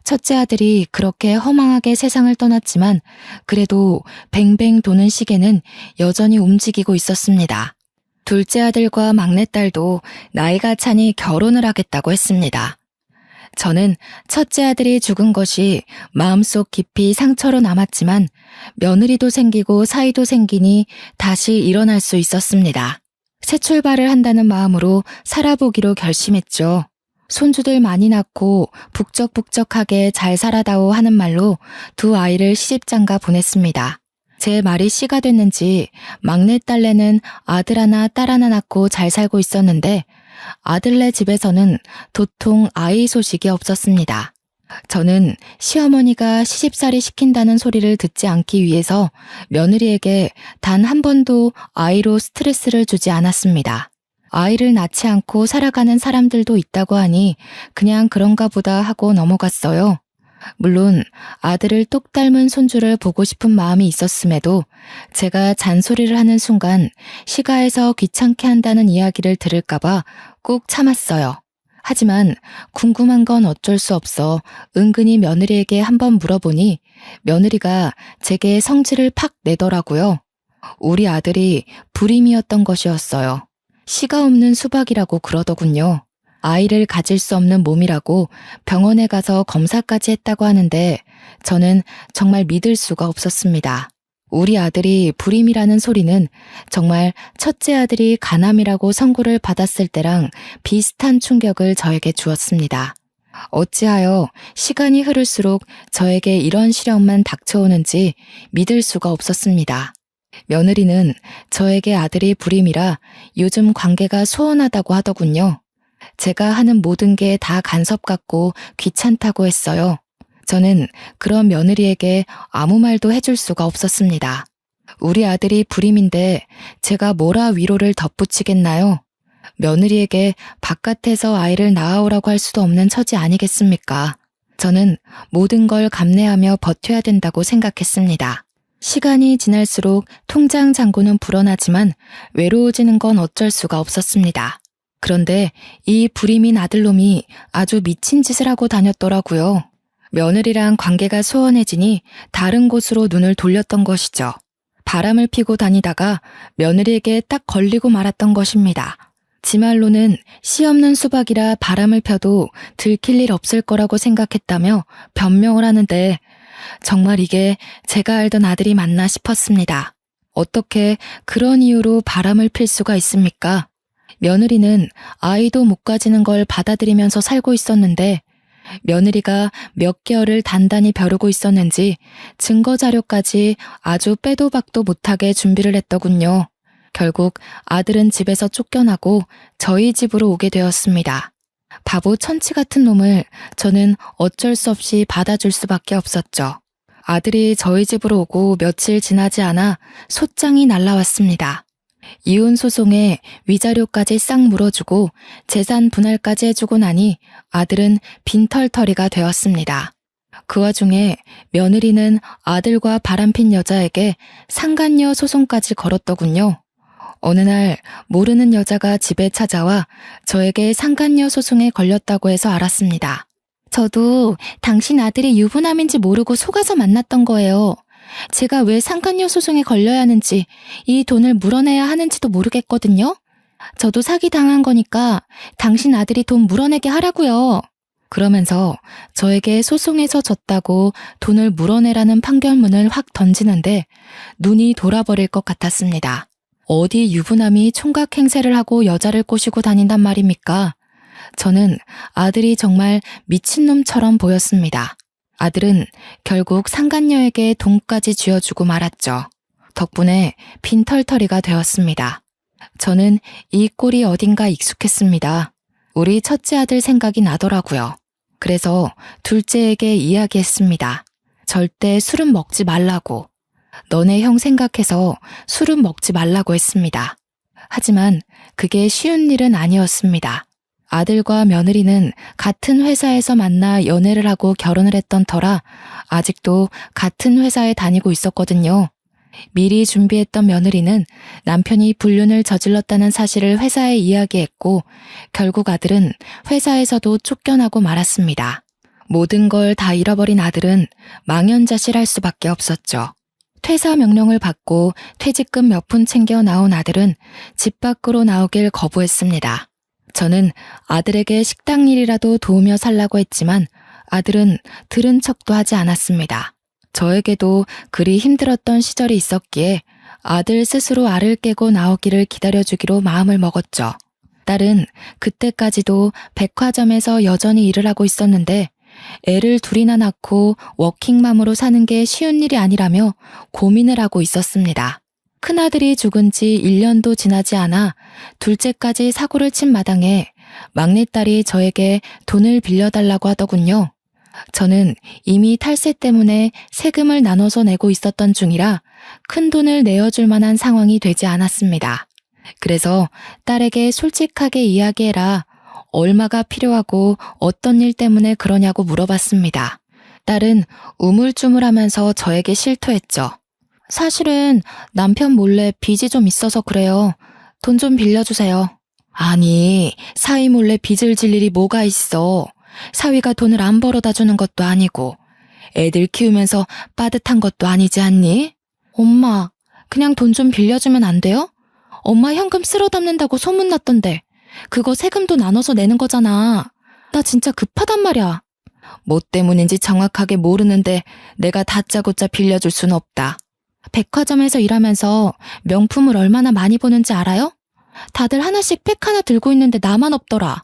첫째 아들이 그렇게 허망하게 세상을 떠났지만 그래도 뱅뱅 도는 시계는 여전히 움직이고 있었습니다. 둘째 아들과 막내딸도 나이가 차니 결혼을 하겠다고 했습니다. 저는 첫째 아들이 죽은 것이 마음속 깊이 상처로 남았지만 며느리도 생기고 사이도 생기니 다시 일어날 수 있었습니다. 새 출발을 한다는 마음으로 살아보기로 결심했죠. 손주들 많이 낳고 북적북적하게 잘 살아다오 하는 말로 두 아이를 시집장가 보냈습니다. 제 말이 씨가 됐는지 막내딸내는 아들 하나 딸 하나 낳고 잘 살고 있었는데 아들네 집에서는 도통 아이 소식이 없었습니다. 저는 시어머니가 시집살이 시킨다는 소리를 듣지 않기 위해서 며느리에게 단 한 번도 아이로 스트레스를 주지 않았습니다. 아이를 낳지 않고 살아가는 사람들도 있다고 하니 그냥 그런가 보다 하고 넘어갔어요. 물론 아들을 똑 닮은 손주를 보고 싶은 마음이 있었음에도 제가 잔소리를 하는 순간 시가에서 귀찮게 한다는 이야기를 들을까봐 꾹 참았어요. 하지만 궁금한 건 어쩔 수 없어 은근히 며느리에게 한번 물어보니 며느리가 제게 성질을 팍 내더라고요. 우리 아들이 불임이었던 것이었어요. 씨가 없는 수박이라고 그러더군요. 아이를 가질 수 없는 몸이라고 병원에 가서 검사까지 했다고 하는데 저는 정말 믿을 수가 없었습니다. 우리 아들이 불임이라는 소리는 정말 첫째 아들이 가남이라고 선고를 받았을 때랑 비슷한 충격을 저에게 주었습니다. 어찌하여 시간이 흐를수록 저에게 이런 시련만 닥쳐오는지 믿을 수가 없었습니다. 며느리는 저에게 아들이 불임이라 요즘 관계가 소원하다고 하더군요. 제가 하는 모든 게 다 간섭 같고 귀찮다고 했어요. 저는 그런 며느리에게 아무 말도 해줄 수가 없었습니다. 우리 아들이 불임인데 제가 뭐라 위로를 덧붙이겠나요? 며느리에게 바깥에서 아이를 낳아오라고 할 수도 없는 처지 아니겠습니까? 저는 모든 걸 감내하며 버텨야 된다고 생각했습니다. 시간이 지날수록 통장 잔고는 불어나지만 외로워지는 건 어쩔 수가 없었습니다. 그런데 이 불임인 아들놈이 아주 미친 짓을 하고 다녔더라고요. 며느리랑 관계가 소원해지니 다른 곳으로 눈을 돌렸던 것이죠. 바람을 피고 다니다가 며느리에게 딱 걸리고 말았던 것입니다. 지 말로는 씨 없는 수박이라 바람을 펴도 들킬 일 없을 거라고 생각했다며 변명을 하는데 정말 이게 제가 알던 아들이 맞나 싶었습니다. 어떻게 그런 이유로 바람을 필 수가 있습니까? 며느리는 아이도 못 가지는 걸 받아들이면서 살고 있었는데 며느리가 몇 개월을 단단히 벼르고 있었는지 증거 자료까지 아주 빼도 박도 못하게 준비를 했더군요. 결국 아들은 집에서 쫓겨나고 저희 집으로 오게 되었습니다. 바보 천치 같은 놈을 저는 어쩔 수 없이 받아줄 수밖에 없었죠. 아들이 저희 집으로 오고 며칠 지나지 않아 소장이 날라왔습니다. 이혼 소송에 위자료까지 싹 물어주고 재산 분할까지 해주고 나니 아들은 빈털터리가 되었습니다. 그 와중에 며느리는 아들과 바람핀 여자에게 상간녀 소송까지 걸었더군요. 어느 날 모르는 여자가 집에 찾아와 저에게 상간녀 소송에 걸렸다고 해서 알았습니다. 저도 당신 아들이 유부남인지 모르고 속아서 만났던 거예요. 제가 왜 상간녀 소송에 걸려야 하는지, 이 돈을 물어내야 하는지도 모르겠거든요. 저도 사기당한 거니까 당신 아들이 돈 물어내게 하라고요. 그러면서 저에게 소송에서 졌다고 돈을 물어내라는 판결문을 확 던지는데 눈이 돌아버릴 것 같았습니다. 어디 유부남이 총각 행세를 하고 여자를 꼬시고 다닌단 말입니까? 저는 아들이 정말 미친놈처럼 보였습니다. 아들은 결국 상간녀에게 돈까지 쥐어주고 말았죠. 덕분에 빈털터리가 되었습니다. 저는 이 꼴이 어딘가 익숙했습니다. 우리 첫째 아들 생각이 나더라고요. 그래서 둘째에게 이야기했습니다. 절대 술은 먹지 말라고. 너네 형 생각해서 술은 먹지 말라고 했습니다. 하지만 그게 쉬운 일은 아니었습니다. 아들과 며느리는 같은 회사에서 만나 연애를 하고 결혼을 했던 터라 아직도 같은 회사에 다니고 있었거든요. 미리 준비했던 며느리는 남편이 불륜을 저질렀다는 사실을 회사에 이야기했고 결국 아들은 회사에서도 쫓겨나고 말았습니다. 모든 걸 다 잃어버린 아들은 망연자실할 수밖에 없었죠. 퇴사 명령을 받고 퇴직금 몇 푼 챙겨 나온 아들은 집 밖으로 나오길 거부했습니다. 저는 아들에게 식당 일이라도 도우며 살라고 했지만 아들은 들은 척도 하지 않았습니다. 저에게도 그리 힘들었던 시절이 있었기에 아들 스스로 알을 깨고 나오기를 기다려주기로 마음을 먹었죠. 딸은 그때까지도 백화점에서 여전히 일을 하고 있었는데 애를 둘이나 낳고 워킹맘으로 사는 게 쉬운 일이 아니라며 고민을 하고 있었습니다. 큰아들이 죽은 지 1년도 지나지 않아 둘째까지 사고를 친 마당에 막내딸이 저에게 돈을 빌려달라고 하더군요. 저는 이미 탈세 때문에 세금을 나눠서 내고 있었던 중이라 큰 돈을 내어줄 만한 상황이 되지 않았습니다. 그래서 딸에게 솔직하게 이야기해라. 얼마가 필요하고 어떤 일 때문에 그러냐고 물어봤습니다. 딸은 우물쭈물하면서 저에게 실토했죠. 사실은 남편 몰래 빚이 좀 있어서 그래요. 돈 좀 빌려주세요. 아니, 사위 몰래 빚을 질 일이 뭐가 있어. 사위가 돈을 안 벌어다 주는 것도 아니고 애들 키우면서 빠듯한 것도 아니지 않니? 엄마, 그냥 돈 좀 빌려주면 안 돼요? 엄마 현금 쓸어 담는다고 소문났던데 그거 세금도 나눠서 내는 거잖아. 나 진짜 급하단 말이야. 뭐 때문인지 정확하게 모르는데 내가 다짜고짜 빌려줄 순 없다. 백화점에서 일하면서 명품을 얼마나 많이 보는지 알아요? 다들 하나씩 팩 하나 들고 있는데 나만 없더라.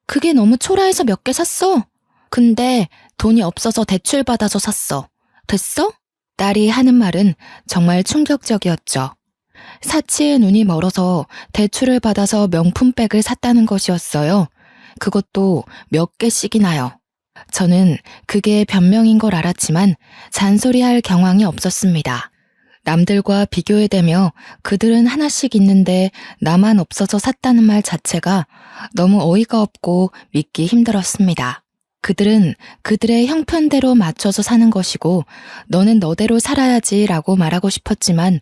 그게 너무 초라해서 몇 개 샀어. 근데 돈이 없어서 대출 받아서 샀어. 됐어? 딸이 하는 말은 정말 충격적이었죠. 사치에 눈이 멀어서 대출을 받아서 명품백을 샀다는 것이었어요. 그것도 몇 개씩이나요. 저는 그게 변명인 걸 알았지만 잔소리할 경황이 없었습니다. 남들과 비교해대며 그들은 하나씩 있는데 나만 없어서 샀다는 말 자체가 너무 어이가 없고 믿기 힘들었습니다. 그들은 그들의 형편대로 맞춰서 사는 것이고 너는 너대로 살아야지 라고 말하고 싶었지만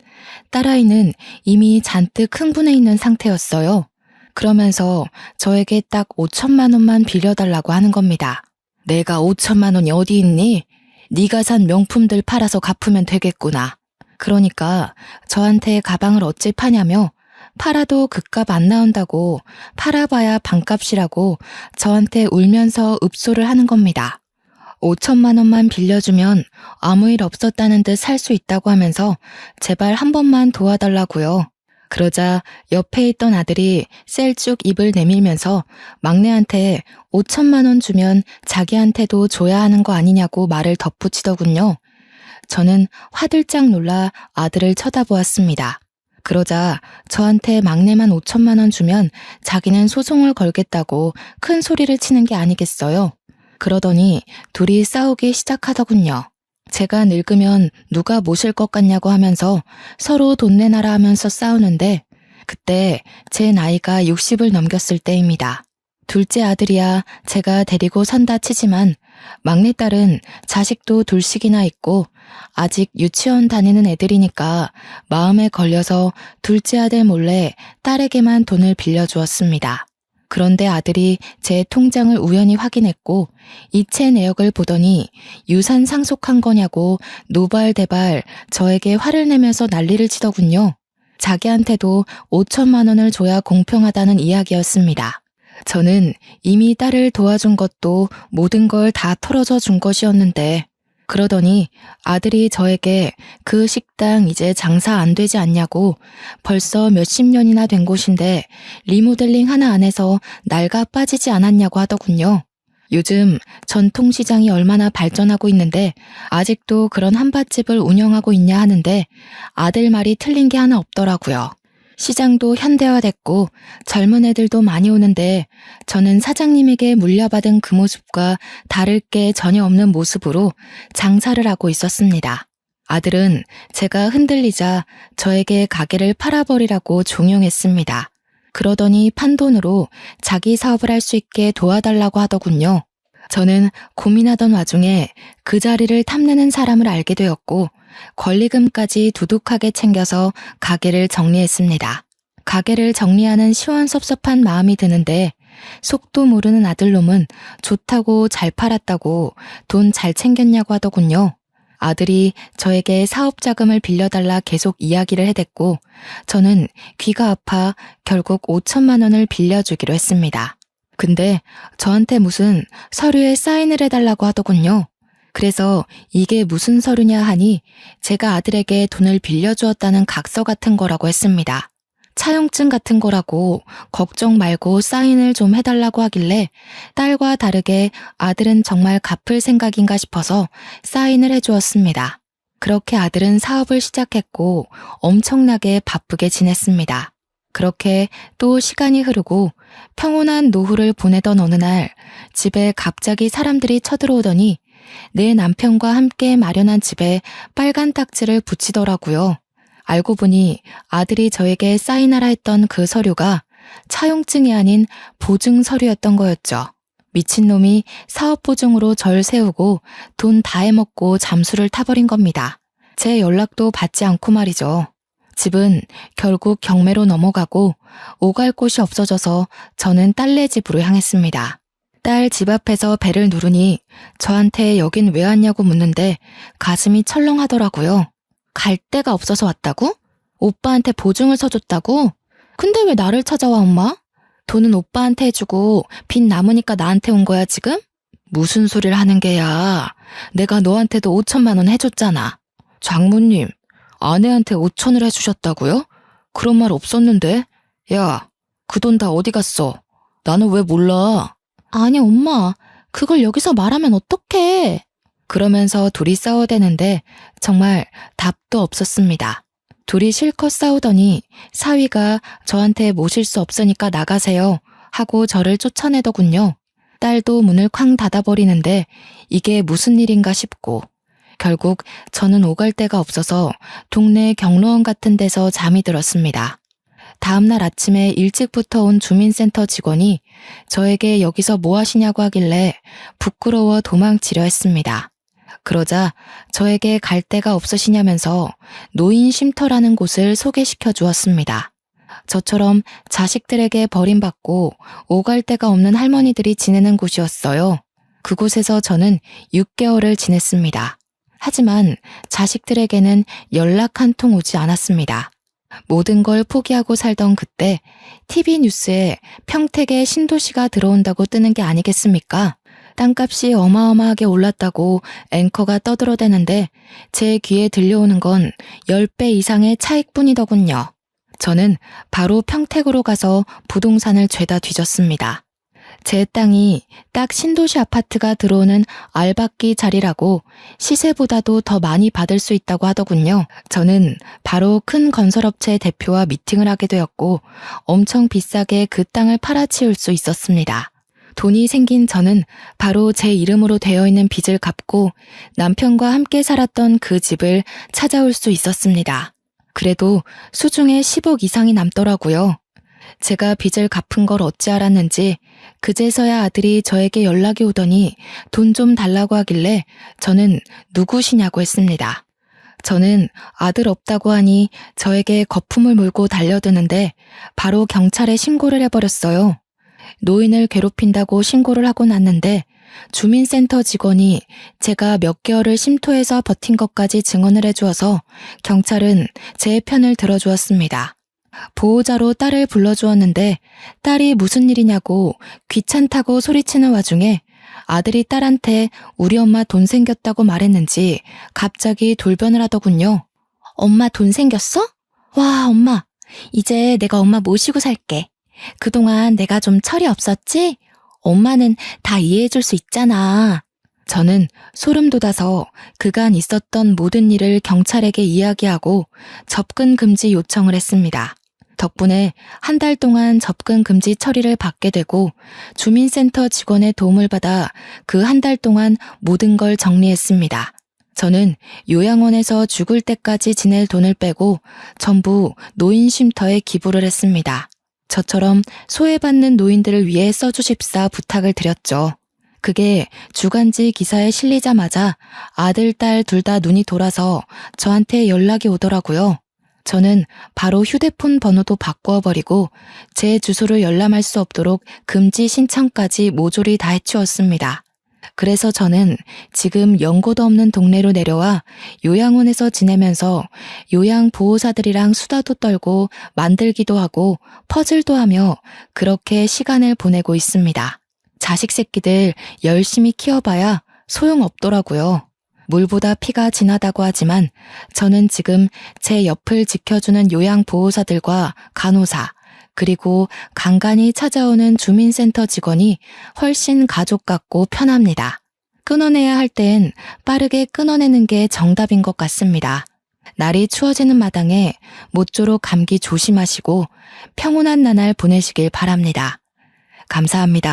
딸아이는 이미 잔뜩 흥분해 있는 상태였어요. 그러면서 저에게 딱 5천만 원만 빌려달라고 하는 겁니다. 내가 5천만 원이 어디 있니? 네가 산 명품들 팔아서 갚으면 되겠구나. 그러니까 저한테 가방을 어찌 파냐며 팔아도 그값 안 나온다고 팔아봐야 반값이라고 저한테 울면서 읍소를 하는 겁니다. 5천만 원만 빌려주면 아무 일 없었다는 듯 살 수 있다고 하면서 제발 한 번만 도와달라고요. 그러자 옆에 있던 아들이 셀쭉 입을 내밀면서 막내한테 5천만 원 주면 자기한테도 줘야 하는 거 아니냐고 말을 덧붙이더군요. 저는 화들짝 놀라 아들을 쳐다보았습니다. 그러자 저한테 막내만 5천만 원 주면 자기는 소송을 걸겠다고 큰 소리를 치는 게 아니겠어요. 그러더니 둘이 싸우기 시작하더군요. 제가 늙으면 누가 모실 것 같냐고 하면서 서로 돈 내놔라 하면서 싸우는데 그때 제 나이가 60을 넘겼을 때입니다. 둘째 아들이야 제가 데리고 산다 치지만 막내딸은 자식도 둘씩이나 있고 아직 유치원 다니는 애들이니까 마음에 걸려서 둘째 아들 몰래 딸에게만 돈을 빌려주었습니다. 그런데 아들이 제 통장을 우연히 확인했고 이체 내역을 보더니 유산 상속한 거냐고 노발대발 저에게 화를 내면서 난리를 치더군요. 자기한테도 5천만 원을 줘야 공평하다는 이야기였습니다. 저는 이미 딸을 도와준 것도 모든 걸 다 털어져 준 것이었는데 그러더니 아들이 저에게 그 식당 이제 장사 안 되지 않냐고 벌써 몇십 년이나 된 곳인데 리모델링 하나 안 해서 낡아 빠지지 않았냐고 하더군요. 요즘 전통시장이 얼마나 발전하고 있는데 아직도 그런 한밭집을 운영하고 있냐 하는데 아들 말이 틀린 게 하나 없더라고요. 시장도 현대화됐고 젊은 애들도 많이 오는데 저는 사장님에게 물려받은 그 모습과 다를 게 전혀 없는 모습으로 장사를 하고 있었습니다. 아들은 제가 흔들리자 저에게 가게를 팔아버리라고 종용했습니다. 그러더니 판돈으로 자기 사업을 할 수 있게 도와달라고 하더군요. 저는 고민하던 와중에 그 자리를 탐내는 사람을 알게 되었고 권리금까지 두둑하게 챙겨서 가게를 정리했습니다. 가게를 정리하는 시원섭섭한 마음이 드는데 속도 모르는 아들놈은 좋다고 잘 팔았다고 돈 잘 챙겼냐고 하더군요. 아들이 저에게 사업자금을 빌려달라 계속 이야기를 해댔고 저는 귀가 아파 결국 5천만 원을 빌려주기로 했습니다. 근데 저한테 무슨 서류에 사인을 해달라고 하더군요. 그래서 이게 무슨 서류냐 하니 제가 아들에게 돈을 빌려주었다는 각서 같은 거라고 했습니다. 차용증 같은 거라고 걱정 말고 사인을 좀 해달라고 하길래 딸과 다르게 아들은 정말 갚을 생각인가 싶어서 사인을 해주었습니다. 그렇게 아들은 사업을 시작했고 엄청나게 바쁘게 지냈습니다. 그렇게 또 시간이 흐르고 평온한 노후를 보내던 어느 날 집에 갑자기 사람들이 쳐들어오더니 내 남편과 함께 마련한 집에 빨간 딱지를 붙이더라고요. 알고 보니 아들이 저에게 사인하라 했던 그 서류가 차용증이 아닌 보증 서류였던 거였죠. 미친놈이 사업보증으로 절 세우고 돈 다 해먹고 잠수를 타버린 겁니다. 제 연락도 받지 않고 말이죠. 집은 결국 경매로 넘어가고 오갈 곳이 없어져서 저는 딸네 집으로 향했습니다. 딸 집 앞에서 벨을 누르니 저한테 여긴 왜 왔냐고 묻는데 가슴이 철렁하더라고요. 갈 데가 없어서 왔다고? 오빠한테 보증을 서줬다고? 근데 왜 나를 찾아와 엄마? 돈은 오빠한테 해주고 빚 남으니까 나한테 온 거야 지금? 무슨 소리를 하는 게야. 내가 너한테도 5천만 원 해줬잖아. 장모님, 아내한테 5천을 해주셨다고요? 그런 말 없었는데. 야, 그 돈 다 어디 갔어? 나는 왜 몰라? 아니 엄마, 그걸 여기서 말하면 어떡해. 그러면서 둘이 싸워대는데 정말 답도 없었습니다. 둘이 실컷 싸우더니 사위가 저한테 모실 수 없으니까 나가세요 하고 저를 쫓아내더군요. 딸도 문을 쾅 닫아버리는데 이게 무슨 일인가 싶고 결국 저는 오갈 데가 없어서 동네 경로원 같은 데서 잠이 들었습니다. 다음날 아침에 일찍부터 온 주민센터 직원이 저에게 여기서 뭐 하시냐고 하길래 부끄러워 도망치려 했습니다. 그러자 저에게 갈 데가 없으시냐면서 노인 쉼터라는 곳을 소개시켜 주었습니다. 저처럼 자식들에게 버림받고 오갈 데가 없는 할머니들이 지내는 곳이었어요. 그곳에서 저는 6개월을 지냈습니다. 하지만 자식들에게는 연락 한 통 오지 않았습니다. 모든 걸 포기하고 살던 그때 TV 뉴스에 평택에 신도시가 들어온다고 뜨는 게 아니겠습니까? 땅값이 어마어마하게 올랐다고 앵커가 떠들어대는데 제 귀에 들려오는 건 10배 이상의 차익뿐이더군요. 저는 바로 평택으로 가서 부동산을 죄다 뒤졌습니다. 제 땅이 딱 신도시 아파트가 들어오는 알박기 자리라고 시세보다도 더 많이 받을 수 있다고 하더군요. 저는 바로 큰 건설업체 대표와 미팅을 하게 되었고 엄청 비싸게 그 땅을 팔아치울 수 있었습니다. 돈이 생긴 저는 바로 제 이름으로 되어 있는 빚을 갚고 남편과 함께 살았던 그 집을 찾아올 수 있었습니다. 그래도 수중에 10억 이상이 남더라고요. 제가 빚을 갚은 걸 어찌 알았는지 그제서야 아들이 저에게 연락이 오더니 돈 좀 달라고 하길래 저는 누구시냐고 했습니다. 저는 아들 없다고 하니 저에게 거품을 물고 달려드는데 바로 경찰에 신고를 해버렸어요. 노인을 괴롭힌다고 신고를 하고 났는데 주민센터 직원이 제가 몇 개월을 쉼터에서 버틴 것까지 증언을 해주어서 경찰은 제 편을 들어주었습니다. 보호자로 딸을 불러주었는데 딸이 무슨 일이냐고 귀찮다고 소리치는 와중에 아들이 딸한테 우리 엄마 돈 생겼다고 말했는지 갑자기 돌변을 하더군요. 엄마 돈 생겼어? 와, 엄마. 이제 내가 엄마 모시고 살게. 그동안 내가 좀 철이 없었지? 엄마는 다 이해해줄 수 있잖아. 저는 소름 돋아서 그간 있었던 모든 일을 경찰에게 이야기하고 접근 금지 요청을 했습니다. 덕분에 한 달 동안 접근 금지 처리를 받게 되고 주민센터 직원의 도움을 받아 그 한 달 동안 모든 걸 정리했습니다. 저는 요양원에서 죽을 때까지 지낼 돈을 빼고 전부 노인 쉼터에 기부를 했습니다. 저처럼 소외받는 노인들을 위해 써주십사 부탁을 드렸죠. 그게 주간지 기사에 실리자마자 아들, 딸 둘 다 눈이 돌아서 저한테 연락이 오더라고요. 저는 바로 휴대폰 번호도 바꾸어버리고 제 주소를 열람할 수 없도록 금지 신청까지 모조리 다 해치웠습니다. 그래서 저는 지금 연고도 없는 동네로 내려와 요양원에서 지내면서 요양보호사들이랑 수다도 떨고 만들기도 하고 퍼즐도 하며 그렇게 시간을 보내고 있습니다. 자식 새끼들 열심히 키워봐야 소용없더라고요. 물보다 피가 진하다고 하지만 저는 지금 제 옆을 지켜주는 요양보호사들과 간호사, 그리고 간간히 찾아오는 주민센터 직원이 훨씬 가족 같고 편합니다. 끊어내야 할 땐 빠르게 끊어내는 게 정답인 것 같습니다. 날이 추워지는 마당에 모쪼록 감기 조심하시고 평온한 나날 보내시길 바랍니다. 감사합니다.